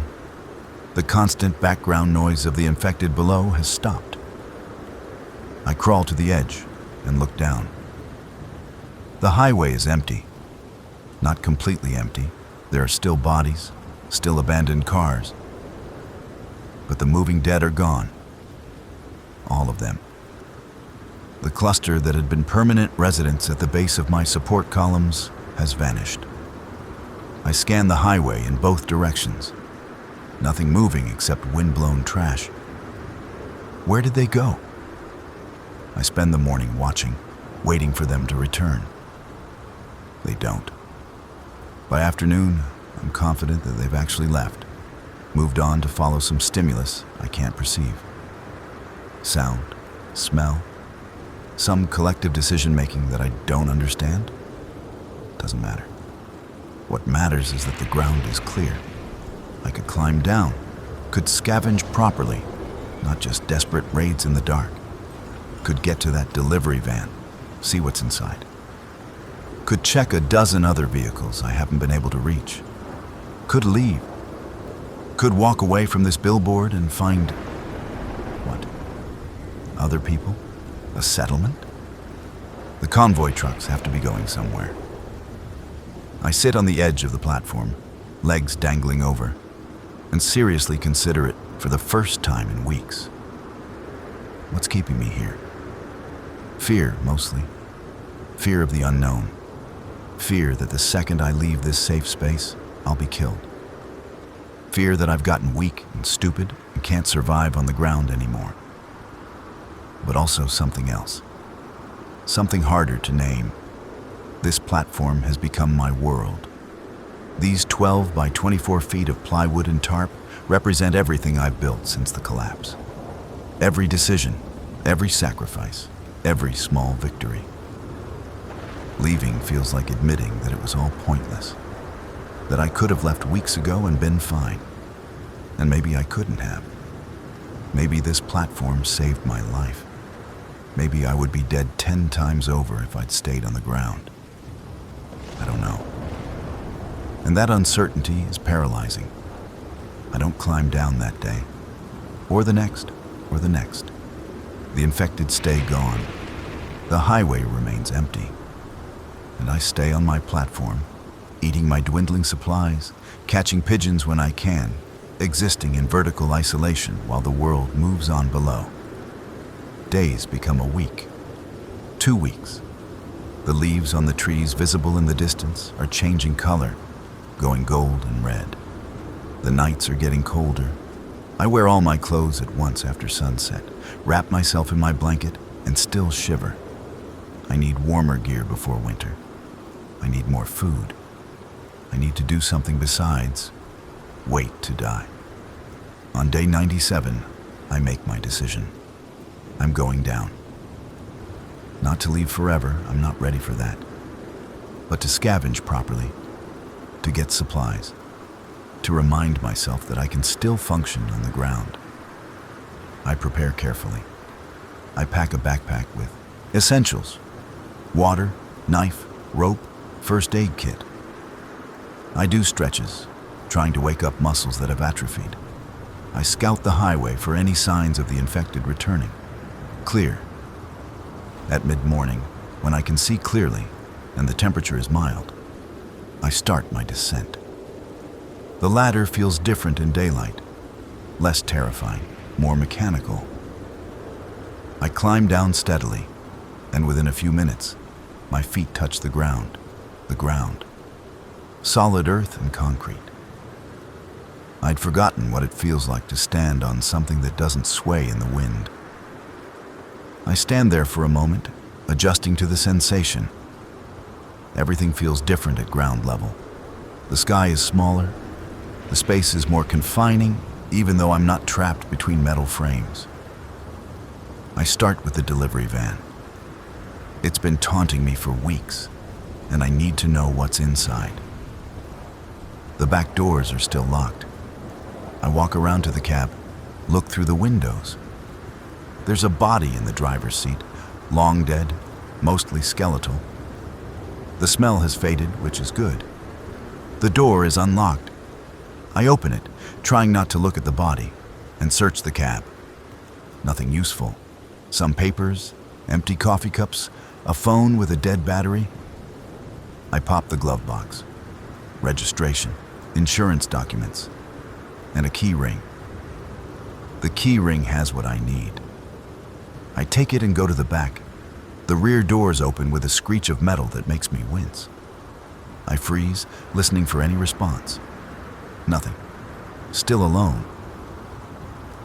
The constant background noise of the infected below has stopped. I crawl to the edge and look down. The highway is empty. Not completely empty. There are still bodies, still abandoned cars. But the moving dead are gone. All of them. The cluster that had been permanent residents at the base of my support columns has vanished. I scan the highway in both directions. Nothing moving except wind-blown trash. Where did they go? I spend the morning watching, waiting for them to return. They don't. By afternoon, I'm confident that they've actually left, moved on to follow some stimulus I can't perceive. Sound, smell, some collective decision-making that I don't understand? Doesn't matter. What matters is that the ground is clear. I could climb down, could scavenge properly, not just desperate raids in the dark. Could get to that delivery van, see what's inside. Could check a dozen other vehicles I haven't been able to reach. Could leave. Could walk away from this billboard and find... what? Other people? A settlement? The convoy trucks have to be going somewhere. I sit on the edge of the platform, legs dangling over, and seriously consider it for the first time in weeks. What's keeping me here? Fear, mostly. Fear of the unknown. Fear that the second I leave this safe space, I'll be killed. Fear that I've gotten weak and stupid and can't survive on the ground anymore. But also something else. Something harder to name. This platform has become my world. These 12 by 24 feet of plywood and tarp represent everything I've built since the collapse. Every decision, every sacrifice, every small victory. Leaving feels like admitting that it was all pointless. That I could have left weeks ago and been fine. And maybe I couldn't have. Maybe this platform saved my life. Maybe I would be dead 10 times over if I'd stayed on the ground. I don't know. And that uncertainty is paralyzing. I don't climb down that day. Or the next, or the next. The infected stay gone. The highway remains empty. And I stay on my platform, eating my dwindling supplies, catching pigeons when I can, existing in vertical isolation while the world moves on below. Days become a week. 2 weeks. The leaves on the trees visible in the distance are changing color, going gold and red. The nights are getting colder. I wear all my clothes at once after sunset, wrap myself in my blanket, and still shiver. I need warmer gear before winter. I need more food. I need to do something besides wait to die. On day 97, I make my decision. I'm going down. Not to leave forever, I'm not ready for that. But to scavenge properly, to get supplies, to remind myself that I can still function on the ground. I prepare carefully. I pack a backpack with essentials: water, knife, rope, first aid kit. I do stretches, trying to wake up muscles that have atrophied. I scout the highway for any signs of the infected returning. Clear. At mid-morning, when I can see clearly and the temperature is mild, I start my descent. The ladder feels different in daylight, less terrifying, more mechanical. I climb down steadily, and within a few minutes, my feet touch the ground. The ground. Solid earth and concrete. I'd forgotten what it feels like to stand on something that doesn't sway in the wind. I stand there for a moment, adjusting to the sensation. Everything feels different at ground level. The sky is smaller. The space is more confining, even though I'm not trapped between metal frames. I start with the delivery van. It's been taunting me for weeks, and I need to know what's inside. The back doors are still locked. I walk around to the cab, look through the windows. There's a body in the driver's seat, long dead, mostly skeletal. The smell has faded, which is good. The door is unlocked. I open it, trying not to look at the body, and search the cab. Nothing useful. Some papers, empty coffee cups, a phone with a dead battery. I pop the glove box. Registration, insurance documents, and a key ring. The key ring has what I need. I take it and go to the back. The rear doors open with a screech of metal that makes me wince. I freeze, listening for any response. Nothing. Still alone.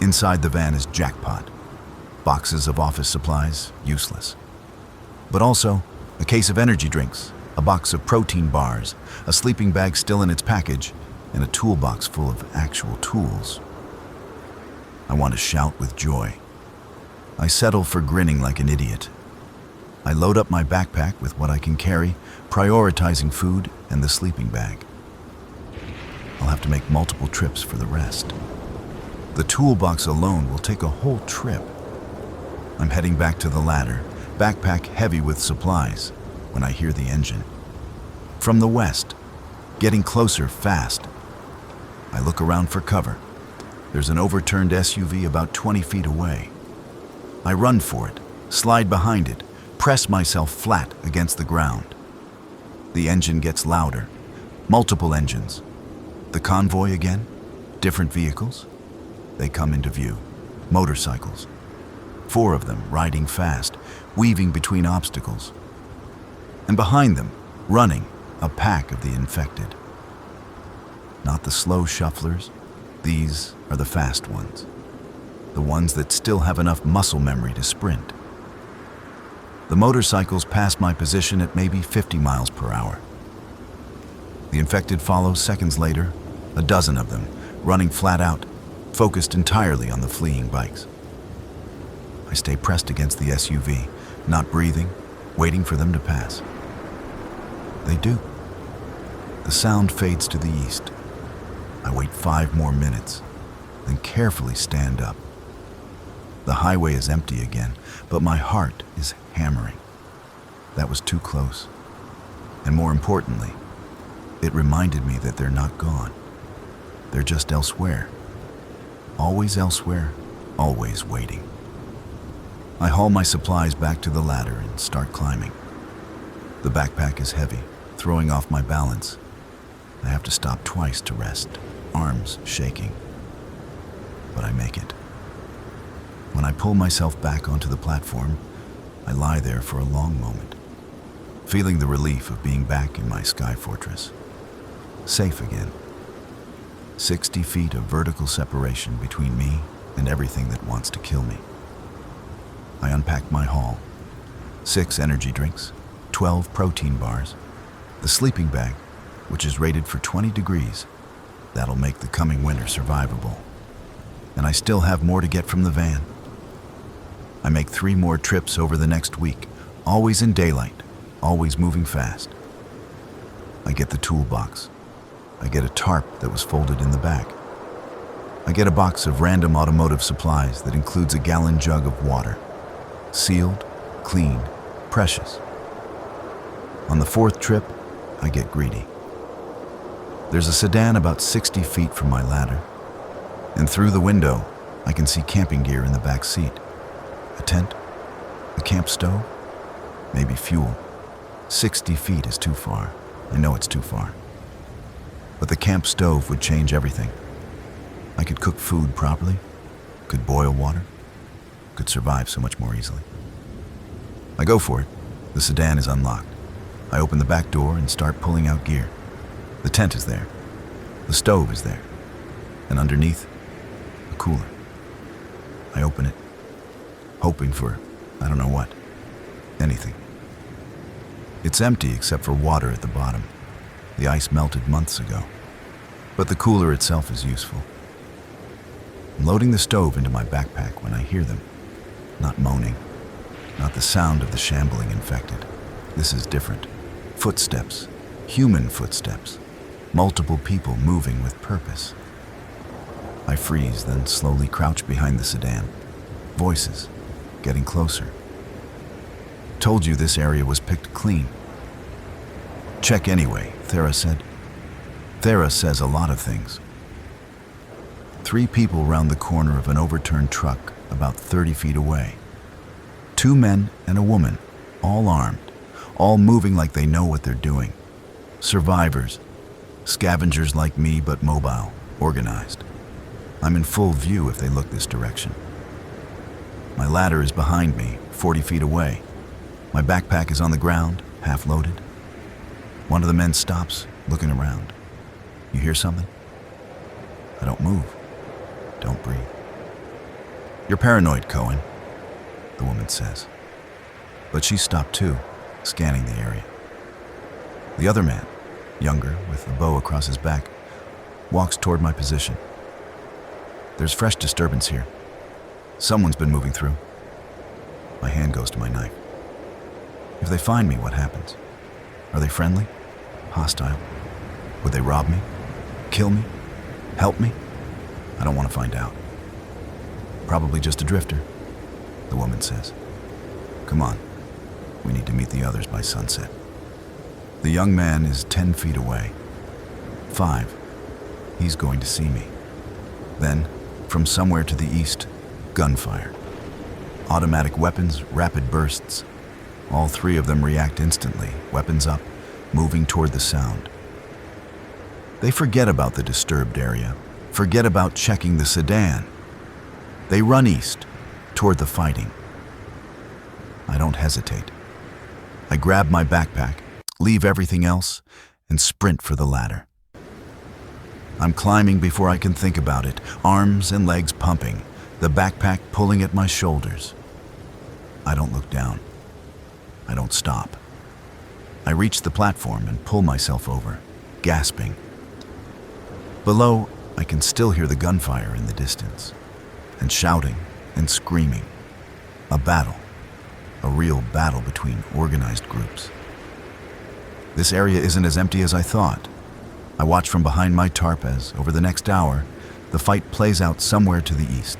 Inside the van is jackpot. Boxes of office supplies, useless. But also, a case of energy drinks, a box of protein bars, a sleeping bag still in its package, and a toolbox full of actual tools. I want to shout with joy. I settle for grinning like an idiot. I load up my backpack with what I can carry, prioritizing food and the sleeping bag. I'll have to make multiple trips for the rest. The toolbox alone will take a whole trip. I'm heading back to the ladder, backpack heavy with supplies, when I hear the engine. From the west, getting closer fast. I look around for cover. There's an overturned SUV about 20 feet away. I run for it, slide behind it, press myself flat against the ground. The engine gets louder. Multiple engines. The convoy again? Different vehicles? They come into view. Motorcycles. 4 of them riding fast, weaving between obstacles. And behind them, running, a pack of the infected. Not the slow shufflers. These are the fast ones. The ones that still have enough muscle memory to sprint. The motorcycles pass my position at maybe 50 miles per hour. The infected follow seconds later, a dozen of them, running flat out, focused entirely on the fleeing bikes. I stay pressed against the SUV, not breathing, waiting for them to pass. They do. The sound fades to the east. I wait 5 more minutes, then carefully stand up. The highway is empty again, but my heart is hammering. That was too close. And more importantly, it reminded me that they're not gone. They're just elsewhere. Always elsewhere, always waiting. I haul my supplies back to the ladder and start climbing. The backpack is heavy, throwing off my balance. I have to stop twice to rest, arms shaking. But I make it. When I pull myself back onto the platform, I lie there for a long moment, feeling the relief of being back in my sky fortress. Safe again. 60 feet of vertical separation between me and everything that wants to kill me. I unpack my haul. 6 energy drinks, 12 protein bars, the sleeping bag, which is rated for 20 degrees. That'll make the coming winter survivable. And I still have more to get from the van. I make 3 more trips over the next week, always in daylight, always moving fast. I get the toolbox. I get a tarp that was folded in the back. I get a box of random automotive supplies that includes a gallon jug of water. Sealed, clean, precious. On the 4th trip, I get greedy. There's a sedan about 60 feet from my ladder, and through the window, I can see camping gear in the back seat. A tent, a camp stove, maybe fuel. 60 feet is too far. I know it's too far. But the camp stove would change everything. I could cook food properly, could boil water, could survive so much more easily. I go for it. The sedan is unlocked. I open the back door and start pulling out gear. The tent is there. The stove is there. And underneath, a cooler. I open it, hoping for, I don't know what, anything. It's empty except for water at the bottom. The ice melted months ago. But the cooler itself is useful. I'm loading the stove into my backpack when I hear them. Not moaning. Not the sound of the shambling infected. This is different. Footsteps. Human footsteps. Multiple people moving with purpose. I freeze, then slowly crouch behind the sedan. Voices. Getting closer. Told you this area was picked clean. Check anyway, Thera said. Thera says a lot of things. 3 people round the corner of an overturned truck about 30 feet away. 2 men and a woman, all armed, all moving like they know what they're doing. Survivors, scavengers like me but mobile, organized. I'm in full view if they look this direction. My ladder is behind me, 40 feet away. My backpack is on the ground, half loaded. One of the men stops, looking around. You hear something? I don't move. Don't breathe. You're paranoid, Cohen, the woman says. But she stopped too, scanning the area. The other man, younger, with a bow across his back, walks toward my position. There's fresh disturbance here. Someone's been moving through. My hand goes to my knife. If they find me, what happens? Are they friendly? Hostile? Would they rob me? Kill me? Help me? I don't want to find out. Probably just a drifter, the woman says. Come on. We need to meet the others by sunset. The young man is 10 feet away. 5. He's going to see me. Then, from somewhere to the east, gunfire. Automatic weapons, rapid bursts. All 3 of them react instantly, weapons up, moving toward the sound. They forget about the disturbed area, forget about checking the sedan. They run east, toward the fighting. I don't hesitate. I grab my backpack, leave everything else, and sprint for the ladder. I'm climbing before I can think about it, arms and legs pumping, the backpack pulling at my shoulders. I don't look down. I don't stop. I reach the platform and pull myself over, gasping. Below, I can still hear the gunfire in the distance, and shouting and screaming. A battle, a real battle between organized groups. This area isn't as empty as I thought. I watch from behind my tarp as, over the next hour, the fight plays out somewhere to the east.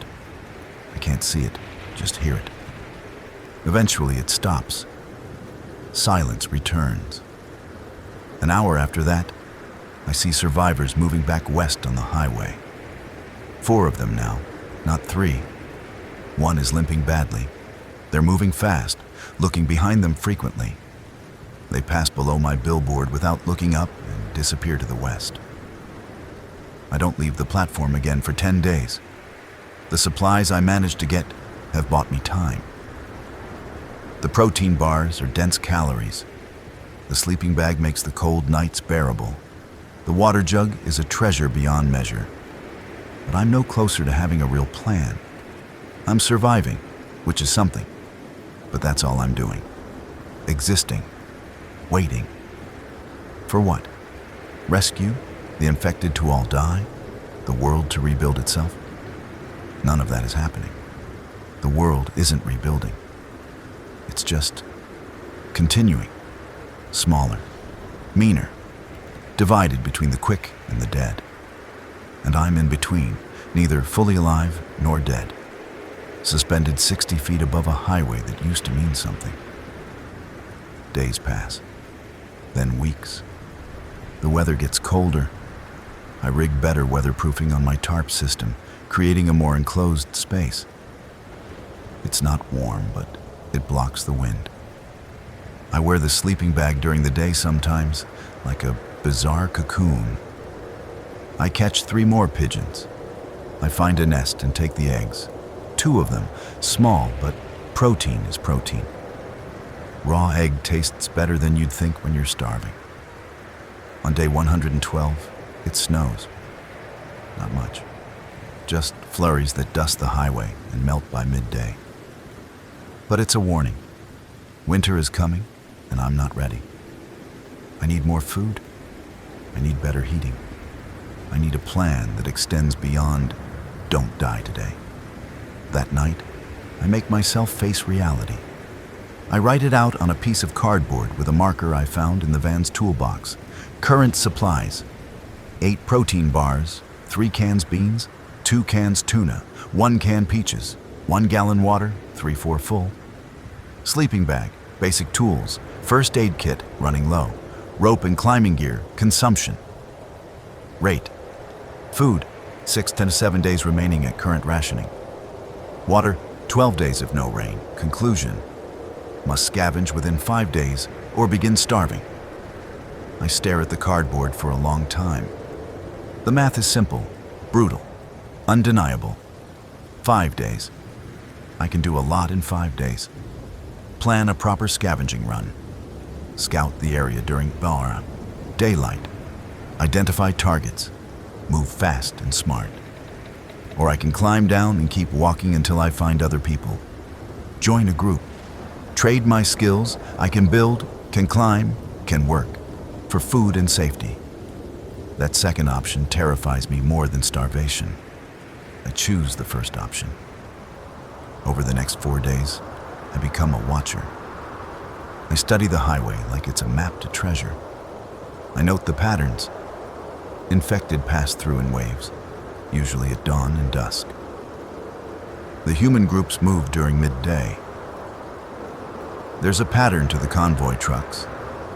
I can't see it, just hear it. Eventually it stops. Silence returns. An hour after that, I see survivors moving back west on the highway. 4 of them now, not 3. 1 is limping badly. They're moving fast, looking behind them frequently. They pass below my billboard without looking up and disappear to the west. I don't leave the platform again for 10 days. The supplies I managed to get have bought me time. The protein bars are dense calories. The sleeping bag makes the cold nights bearable. The water jug is a treasure beyond measure. But I'm no closer to having a real plan. I'm surviving, which is something. But that's all I'm doing. Existing. Waiting. For what? Rescue? The infected to all die? The world to rebuild itself? None of that is happening. The world isn't rebuilding. It's just continuing. Smaller. Meaner. Divided between the quick and the dead. And I'm in between, neither fully alive nor dead. Suspended 60 feet above a highway that used to mean something. Days pass. Then weeks. The weather gets colder. I rig better weatherproofing on my tarp system, creating a more enclosed space. It's not warm, but it blocks the wind. I wear the sleeping bag during the day sometimes, like a bizarre cocoon. I catch 3 more pigeons. I find a nest and take the eggs. 2 of them, small, but protein is protein. Raw egg tastes better than you'd think when you're starving. On day 112, it snows. Not much. Just flurries that dust the highway and melt by midday. But it's a warning. Winter is coming, and I'm not ready. I need more food. I need better heating. I need a plan that extends beyond "don't die today." That night, I make myself face reality. I write it out on a piece of cardboard with a marker I found in the van's toolbox. Current supplies: 8 protein bars, 3 cans beans, 2 cans tuna, 1 can peaches, 1 gallon water, 3/4 full. Sleeping bag, basic tools, first aid kit, running low, rope and climbing gear, consumption. Rate: food, 6 to 7 days remaining at current rationing. Water, 12 days if no rain. Conclusion: must scavenge within 5 days or begin starving. I stare at the cardboard for a long time. The math is simple, brutal, undeniable. 5 days. I can do a lot in 5 days. Plan a proper scavenging run. Scout the area during daylight. Identify targets. Move fast and smart. Or I can climb down and keep walking until I find other people. Join a group. Trade my skills. I can build, can climb, can work. For food and safety. That second option terrifies me more than starvation. I choose the first option. Over the next 4 days, I become a watcher. I study the highway like it's a map to treasure. I note the patterns. Infected pass through in waves, usually at dawn and dusk. The human groups move during midday. There's a pattern to the convoy trucks.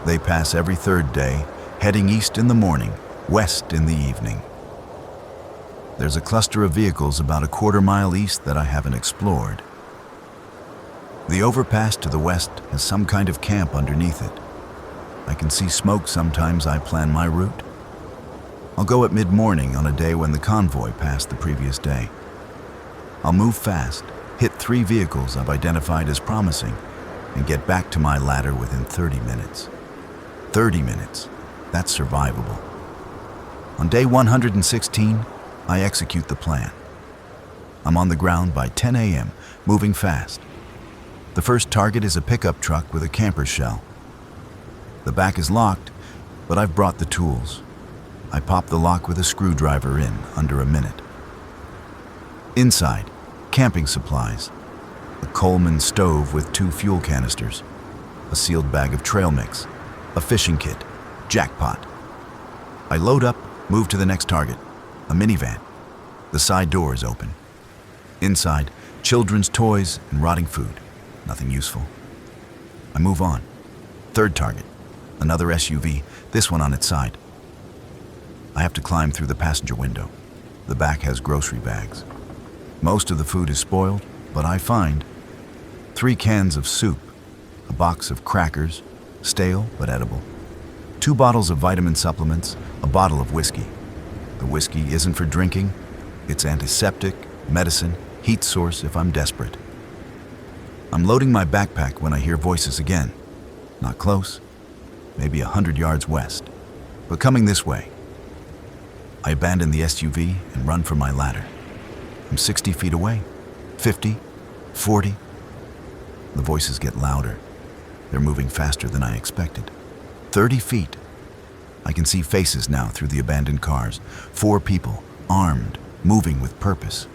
They pass every 3rd day, heading east in the morning, west in the evening. There's a cluster of vehicles about a 1/4 mile east that I haven't explored. The overpass to the west has some kind of camp underneath it. I can see smoke sometimes I plan my route. I'll go at mid-morning on a day when the convoy passed the previous day. I'll move fast, hit 3 vehicles I've identified as promising, and get back to my ladder within 30 minutes. 30 minutes, that's survivable. On day 116, I execute the plan. I'm on the ground by 10 a.m., moving fast. The first target is a pickup truck with a camper shell. The back is locked, but I've brought the tools. I pop the lock with a screwdriver in under a minute. Inside, camping supplies. A Coleman stove with 2 fuel canisters. A sealed bag of trail mix. A fishing kit. Jackpot. I load up, move to the next target. A minivan. The side door is open. Inside, children's toys and rotting food. Nothing useful. I move on. 3rd target. Another SUV, this one on its side. I have to climb through the passenger window. The back has grocery bags. Most of the food is spoiled, but I find 3 cans of soup, a box of crackers, stale but edible, 2 bottles of vitamin supplements, a bottle of whiskey. The whiskey isn't for drinking. It's antiseptic, medicine, heat source if I'm desperate. I'm loading my backpack when I hear voices again. Not close, maybe 100 yards west, but coming this way. I abandon the SUV and run for my ladder. I'm 60 feet away, 50, 40. The voices get louder. They're moving faster than I expected. 30 feet. I can see faces now through the abandoned cars. 4 people, armed, moving with purpose.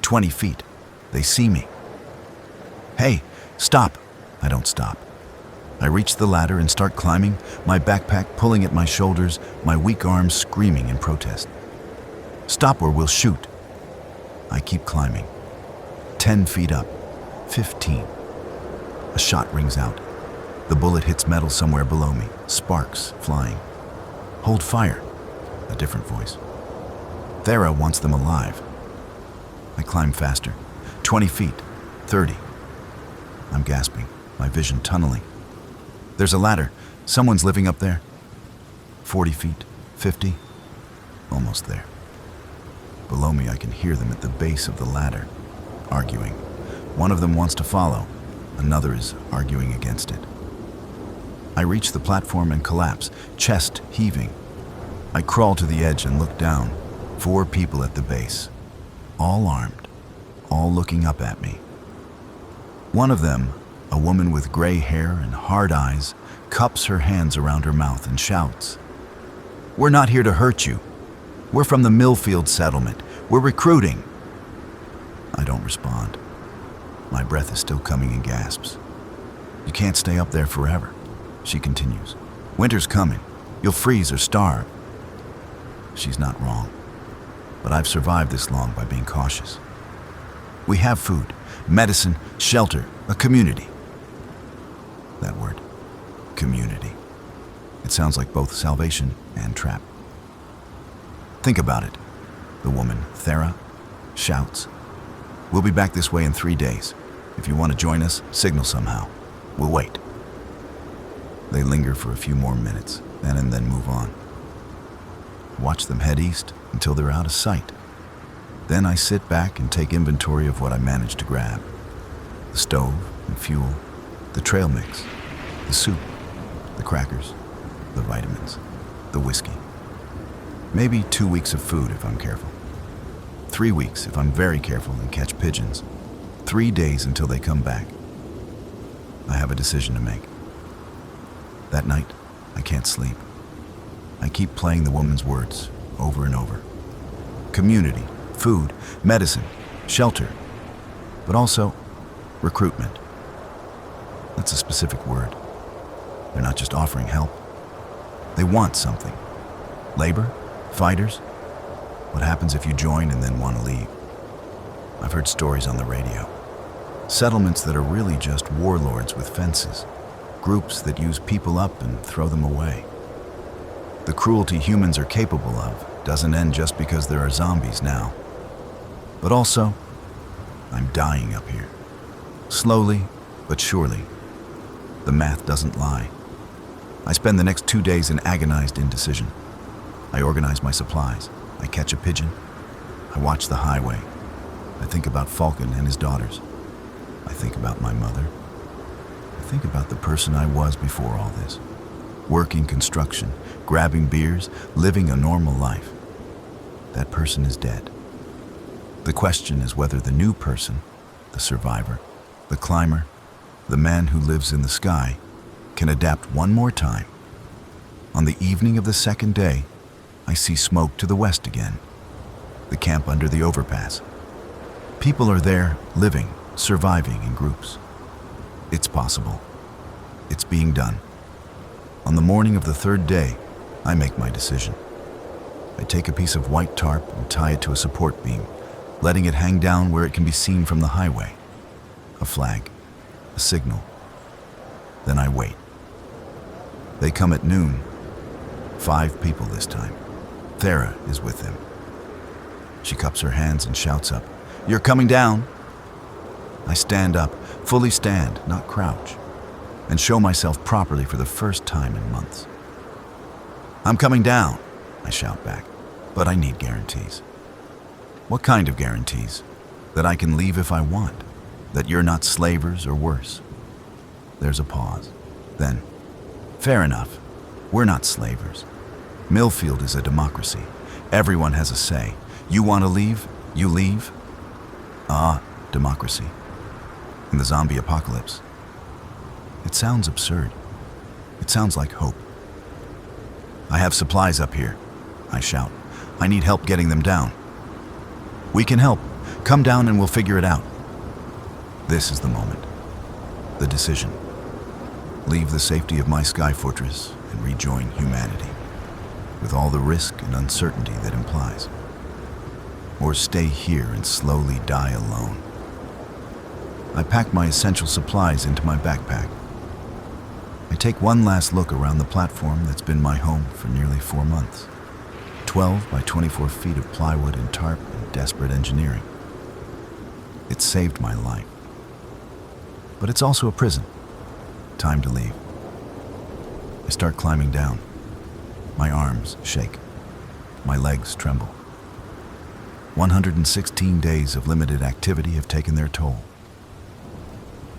20 feet. They see me. Hey, stop. I don't stop. I reach the ladder and start climbing, my backpack pulling at my shoulders, my weak arms screaming in protest. Stop or we'll shoot. I keep climbing. 10 feet up. 15. A shot rings out. The bullet hits metal somewhere below me, sparks flying. Hold fire. A different voice. Thera wants them alive. I climb faster. 20 feet. 30. I'm gasping, my vision tunneling. There's a ladder. Someone's living up there. 40 feet. 50. Almost there. Below me, I can hear them at the base of the ladder, arguing. One of them wants to follow. Another is arguing against it. I reach the platform and collapse, chest heaving. I crawl to the edge and look down. 4 people at the base, all armed, all looking up at me. One of them, a woman with gray hair and hard eyes, cups her hands around her mouth and shouts, "We're not here to hurt you. We're from the Millfield settlement. We're recruiting." I don't respond. My breath is still coming in gasps. "You can't stay up there forever," she continues. "Winter's coming. You'll freeze or starve." She's not wrong, but I've survived this long by being cautious. We have food, medicine, shelter, a community. That word, community. It sounds like both salvation and trap. Think about it. The woman, Thera, shouts, "We'll be back this way in 3 days. If you want to join us, signal somehow. We'll wait." They linger for a few more minutes and then move on. Watch them head east until they're out of sight. Then I sit back and take inventory of what I managed to grab. The stove and fuel, the trail mix, the soup, the crackers, the vitamins, the whiskey. Maybe 2 weeks of food if I'm careful. 3 weeks if I'm very careful and catch pigeons. 3 days until they come back. I have a decision to make. That night, I can't sleep. I keep playing the woman's words over and over. Community, food, medicine, shelter, but also recruitment. That's a specific word. They're not just offering help. They want something. Labor? Fighters? What happens if you join and then want to leave? I've heard stories on the radio. Settlements that are really just warlords with fences. Groups that use people up and throw them away. The cruelty humans are capable of doesn't end just because there are zombies now. But also, I'm dying up here. Slowly, but surely. The math doesn't lie. I spend the next 2 days in agonized indecision. I organize my supplies. I catch a pigeon. I watch the highway. I think about Falcon and his daughters. I think about my mother. I think about the person I was before all this. Working construction, grabbing beers, living a normal life. That person is dead. The question is whether the new person, the survivor, the climber, the man who lives in the sky, can adapt one more time. On the evening of the second day, I see smoke to the west again. The camp under the overpass. People are there, living, surviving in groups. It's possible. It's being done. On the morning of the third day, I make my decision. I take a piece of white tarp and tie it to a support beam, letting it hang down where it can be seen from the highway. A flag, a signal. Then I wait. They come at noon. 5 people this time. Thera is with them. She cups her hands and shouts up, "You're coming down!" I stand up, fully stand, not crouch, and show myself properly for the first time in months. "I'm coming down," I shout back, "but I need guarantees." "What kind of guarantees?" "That I can leave if I want, that you're not slavers or worse." There's a pause. Then, "Fair enough, we're not slavers. Millfield is a democracy. Everyone has a say. You want to leave, you leave." Ah, democracy. In the zombie apocalypse. It sounds absurd. It sounds like hope. "I have supplies up here," I shout. "I need help getting them down." "We can help. Come down and we'll figure it out." This is the moment. The decision. Leave the safety of my sky fortress and rejoin humanity, with all the risk and uncertainty that implies. Or stay here and slowly die alone. I pack my essential supplies into my backpack. I take one last look around the platform that's been my home for nearly 4 months. 12 by 24 feet of plywood and tarp and desperate engineering. It saved my life. But it's also a prison. Time to leave. I start climbing down. My arms shake. My legs tremble. 116 days of limited activity have taken their toll.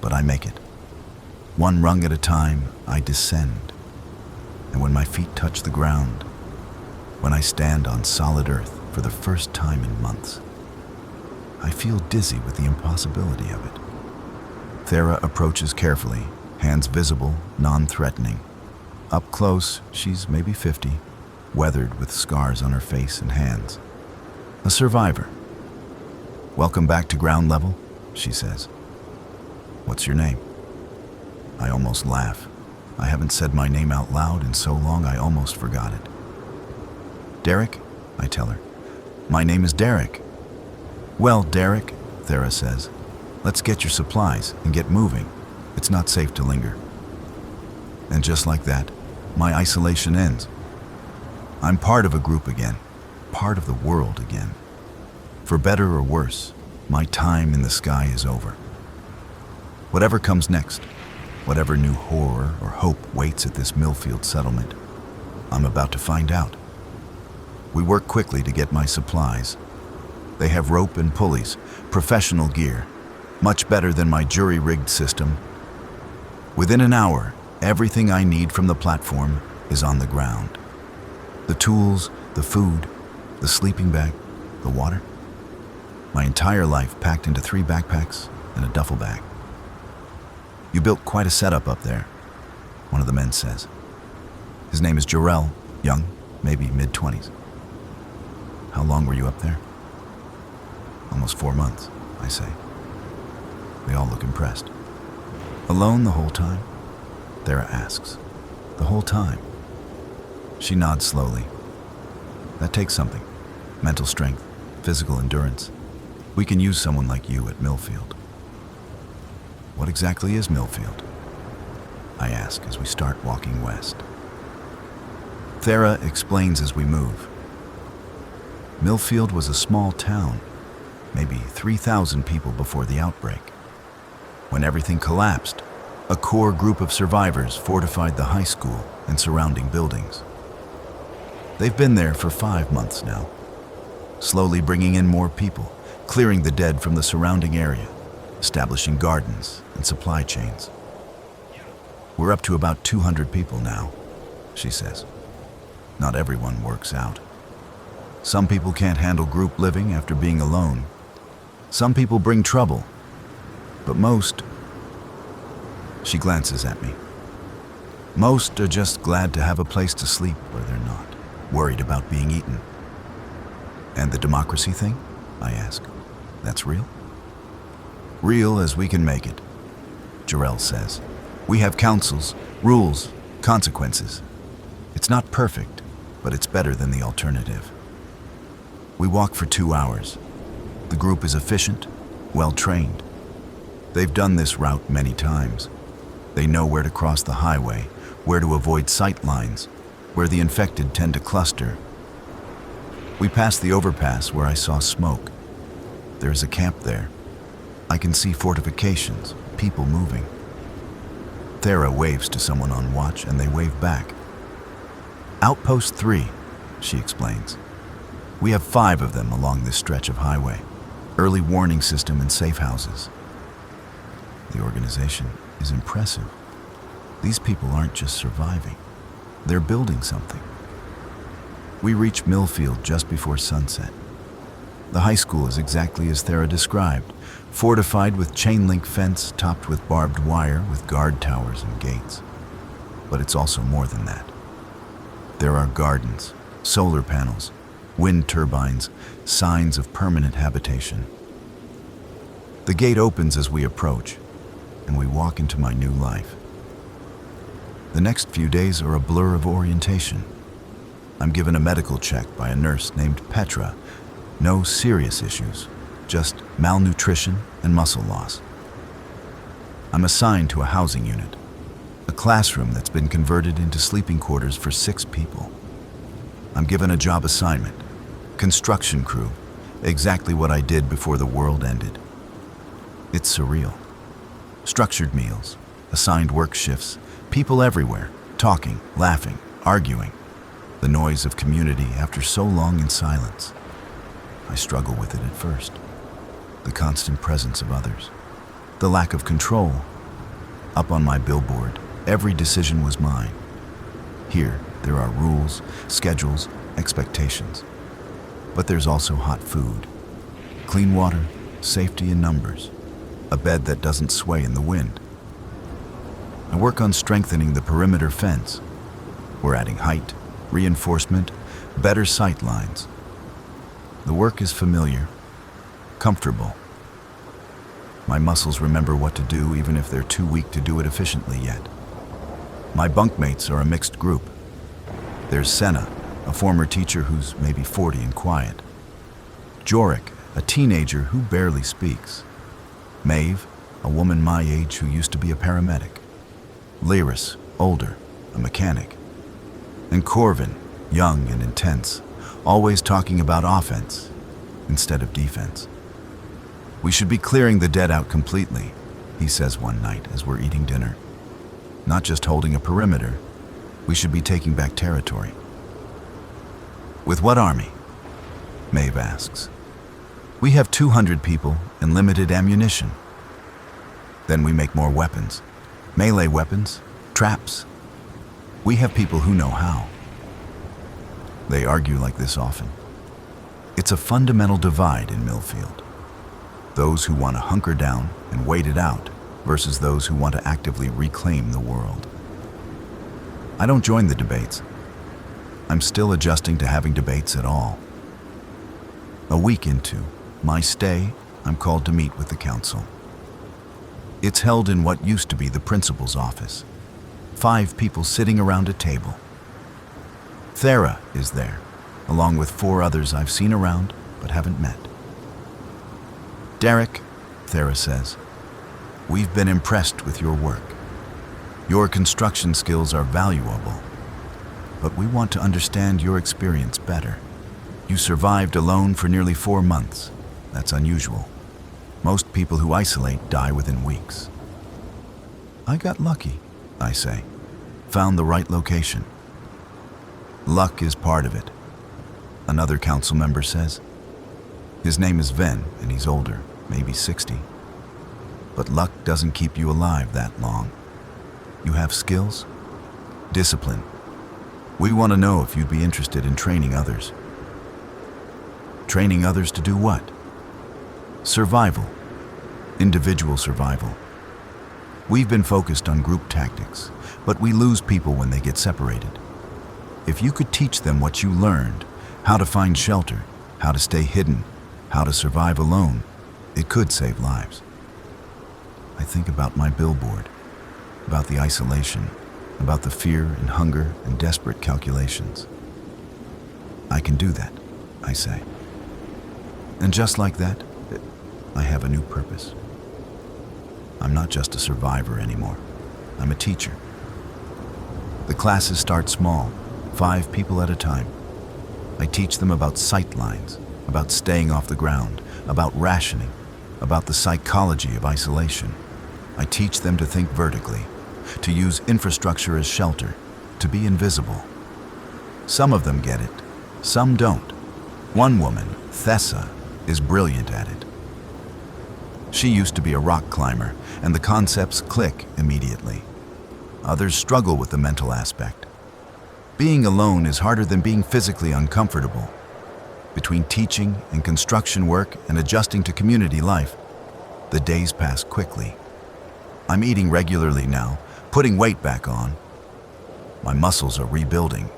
But I make it. One rung at a time, I descend And when my feet touch the ground, when I stand on solid earth for the first time in months, I feel dizzy with the impossibility of it. Thera approaches carefully, hands visible, non-threatening. Up close, she's maybe 50, weathered with scars on her face and hands. A survivor. "Welcome back to ground level," she says. "What's your name?" I almost laugh. I haven't said my name out loud in so long I almost forgot it. "Derek?" I tell her. "My name is Derek." "Well, Derek," Thera says, "let's get your supplies and get moving. It's not safe to linger." And just like that, my isolation ends. I'm part of a group again, part of the world again. For better or worse, my time in the sky is over. Whatever comes next, whatever new horror or hope waits at this Millfield settlement, I'm about to find out. We work quickly to get my supplies. They have rope and pulleys, professional gear, much better than my jury-rigged system. Within an hour, everything I need from the platform is on the ground. The tools, the food, the sleeping bag, the water. My entire life packed into 3 backpacks and a duffel bag. "You built quite a setup up there," one of the men says. His name is Jarrell, young, maybe mid-20s. "How long were you up there?" "Almost 4 months," I say. They all look impressed. "Alone the whole time?" Thera asks. "The whole time?" She nods slowly. "That takes something. Mental strength, physical endurance. We can use someone like you at Millfield." "What exactly is Millfield?" I ask as we start walking west. Thera explains as we move. Millfield was a small town, maybe 3,000 people before the outbreak. When everything collapsed, a core group of survivors fortified the high school and surrounding buildings. They've been there for 5 months now, slowly bringing in more people, clearing the dead from the surrounding area, establishing gardens and supply chains. "We're up to about 200 people now," she says. "Not everyone works out. Some people can't handle group living after being alone. Some people bring trouble, but most..." She glances at me. "Most are just glad to have a place to sleep where they're not worried about being eaten." "And the democracy thing?" I ask. "That's real?" "Real as we can make it," Jarrell says. "We have councils, rules, consequences. It's not perfect, but it's better than the alternative." We walk for 2 hours. The group is efficient, well-trained. They've done this route many times. They know where to cross the highway, where to avoid sight lines, where the infected tend to cluster. We pass the overpass where I saw smoke. There's a camp there. I can see fortifications, people moving. Thera waves to someone on watch and they wave back. "Outpost 3, she explains. "We have 5 of them along this stretch of highway. Early warning system and safe houses." The organization is impressive. These people aren't just surviving. They're building something. We reach Millfield just before sunset. The high school is exactly as Thera described, fortified with chain-link fence topped with barbed wire with guard towers and gates. But it's also more than that. There are gardens, solar panels, wind turbines, signs of permanent habitation. The gate opens as we approach, and we walk into my new life. The next few days are a blur of orientation. I'm given a medical check by a nurse named Petra. No serious issues, just malnutrition and muscle loss. I'm assigned to a housing unit, a classroom that's been converted into sleeping quarters for 6 people. I'm given a job assignment, construction crew, exactly what I did before the world ended. It's surreal. Structured meals, assigned work shifts, people everywhere, talking, laughing, arguing. The noise of community after so long in silence. I struggle with it at first. The constant presence of others. The lack of control. Up on my billboard, every decision was mine. Here, there are rules, schedules, expectations. But there's also hot food, clean water, safety in numbers, a bed that doesn't sway in the wind. I work on strengthening the perimeter fence. We're adding height, reinforcement, better sight lines. The work is familiar, comfortable. My muscles remember what to do even if they're too weak to do it efficiently yet. My bunkmates are a mixed group. There's Senna, a former teacher who's maybe 40 and quiet. Jorik, a teenager who barely speaks. Maeve, a woman my age who used to be a paramedic. Lyris, older, a mechanic. And Corvin, young and intense, always talking about offense instead of defense. We should be clearing the dead out completely, he says one night as we're eating dinner. Not just holding a perimeter, we should be taking back territory. With what army? Maeve asks. We have 200 people and limited ammunition. Then we make more weapons. Melee weapons, traps. We have people who know how. They argue like this often. It's a fundamental divide in Millfield. Those who want to hunker down and wait it out versus those who want to actively reclaim the world. I don't join the debates. I'm still adjusting to having debates at all. A week into my stay, I'm called to meet with the council. It's held in what used to be the principal's office. 5 people sitting around a table. Thera is there, along with 4 others I've seen around but haven't met. Derek, Thera says, we've been impressed with your work. Your construction skills are valuable, but we want to understand your experience better. You survived alone for nearly 4 months. That's unusual. Most people who isolate die within weeks. I got lucky, I say. Found the right location. Luck is part of it, another council member says. His name is Ven, and he's older, maybe 60. But luck doesn't keep you alive that long. You have skills, discipline. We want to know if you'd be interested in training others. Training others to do what? Survival. Individual survival. We've been focused on group tactics, but we lose people when they get separated. If you could teach them what you learned, how to find shelter, how to stay hidden, how to survive alone, it could save lives. I think about my billboard, about the isolation, about the fear and hunger and desperate calculations. I can do that, I say. And just like that, I have a new purpose. I'm not just a survivor anymore. I'm a teacher. The classes start small, 5 people at a time. I teach them about sight lines, about staying off the ground, about rationing, about the psychology of isolation. I teach them to think vertically, to use infrastructure as shelter, to be invisible. Some of them get it, some don't. One woman, Thessa, is brilliant at it. She used to be a rock climber, and the concepts click immediately. Others struggle with the mental aspect. Being alone is harder than being physically uncomfortable. Between teaching and construction work and adjusting to community life, the days pass quickly. I'm eating regularly now, putting weight back on. My muscles are rebuilding.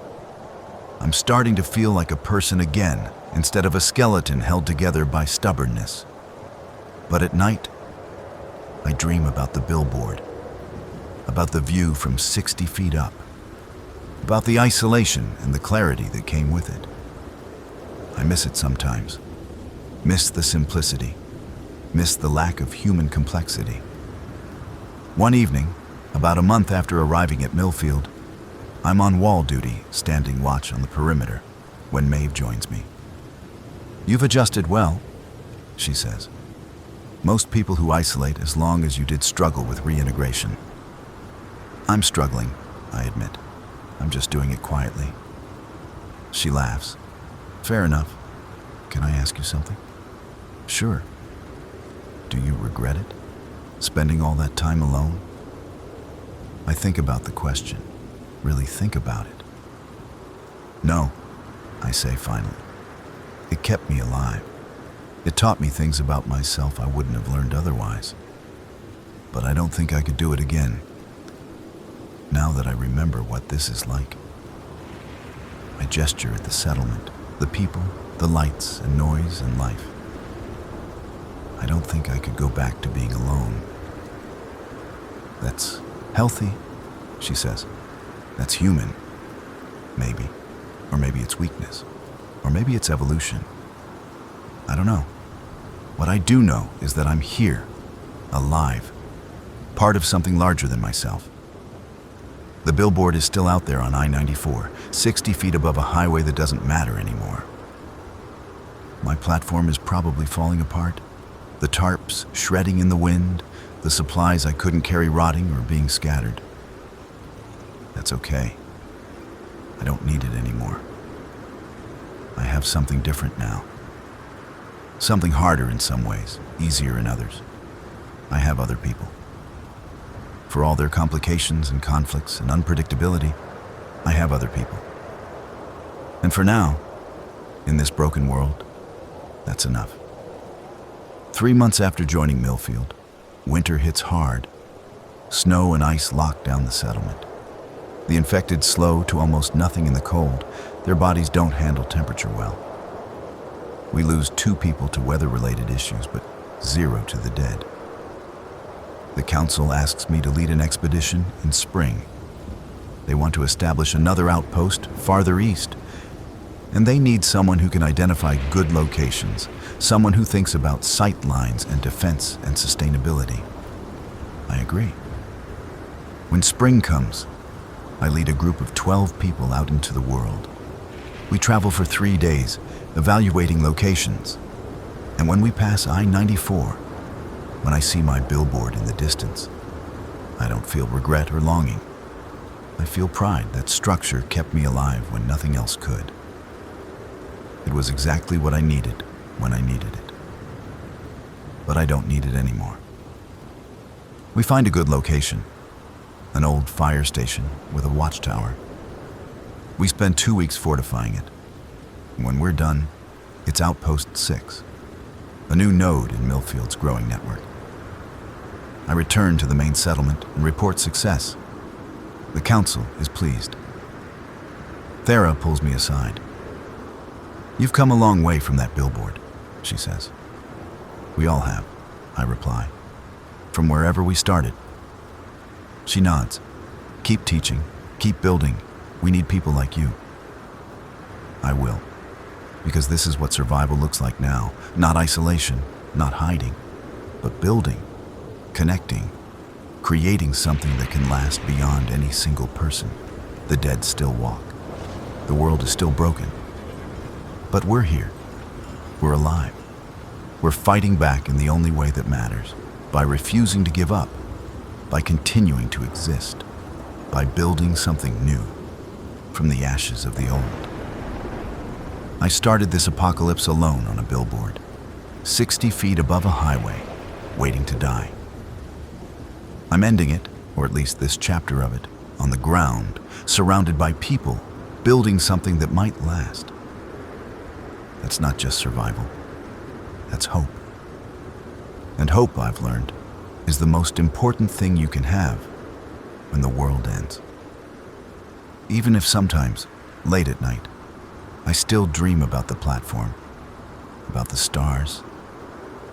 I'm starting to feel like a person again, instead of a skeleton held together by stubbornness. But at night, I dream about the billboard, about the view from 60 feet up, about the isolation and the clarity that came with it. I miss it sometimes, miss the simplicity, miss the lack of human complexity. One evening, about a month after arriving at Millfield, I'm on wall duty, standing watch on the perimeter, when Maeve joins me. You've adjusted well, she says. Most people who isolate as long as you did struggle with reintegration. I'm struggling, I admit. I'm just doing it quietly. She laughs. Fair enough. Can I ask you something? Sure. Do you regret it? Spending all that time alone? I think about the question. Really think about it. No, I say finally. It kept me alive. It taught me things about myself I wouldn't have learned otherwise. But I don't think I could do it again, now that I remember what this is like. I gesture at the settlement, the people, the lights and noise and life. I don't think I could go back to being alone. That's healthy, she says. That's human. Maybe. Or maybe it's weakness. Or maybe it's evolution. I don't know. What I do know is that I'm here, alive, part of something larger than myself. The billboard is still out there on I-94, 60 feet above a highway that doesn't matter anymore. My platform is probably falling apart, the tarps shredding in the wind, the supplies I couldn't carry rotting or being scattered. That's okay. I don't need it anymore. I have something different now. Something harder in some ways, easier in others. I have other people. For all their complications and conflicts and unpredictability, I have other people. And for now, in this broken world, that's enough. 3 months after joining Millfield, winter hits hard. Snow and ice lock down the settlement. The infected slow to almost nothing in the cold. Their bodies don't handle temperature well. We lose 2 people to weather-related issues, but 0 to the dead. The council asks me to lead an expedition in spring. They want to establish another outpost farther east. And they need someone who can identify good locations, someone who thinks about sight lines and defense and sustainability. I agree. When spring comes, I lead a group of 12 people out into the world. We travel for 3 days, evaluating locations. And when we pass I-94, when I see my billboard in the distance, I don't feel regret or longing. I feel pride that structure kept me alive when nothing else could. It was exactly what I needed when I needed it. But I don't need it anymore. We find a good location, an old fire station with a watchtower. We spend 2 weeks fortifying it. When we're done, it's Outpost 6, a new node in Millfield's growing network. I return to the main settlement and report success. The council is pleased. Thera pulls me aside. "You've come a long way from that billboard," she says. "We all have," I reply, "from wherever we started." She nods. "Keep teaching, keep building. We need people like you." I will, because this is what survival looks like now. Not isolation, not hiding, but building, connecting, creating something that can last beyond any single person. The dead still walk. The world is still broken. But we're here. We're alive. We're fighting back in the only way that matters, by refusing to give up, by continuing to exist, by building something new from the ashes of the old. I started this apocalypse alone on a billboard, 60 feet above a highway, waiting to die. I'm ending it, or at least this chapter of it, on the ground, surrounded by people, building something that might last. That's not just survival. That's hope. And hope, I've learned, is the most important thing you can have when the world ends. Even if sometimes, late at night, I still dream about the platform, about the stars,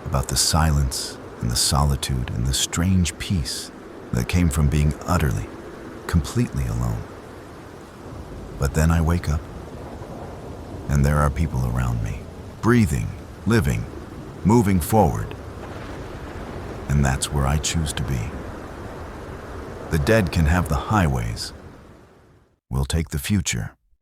about the silence and the solitude and the strange peace that came from being utterly, completely alone. But then I wake up, and there are people around me, breathing, living, moving forward. And that's where I choose to be. The dead can have the highways. We'll take the future.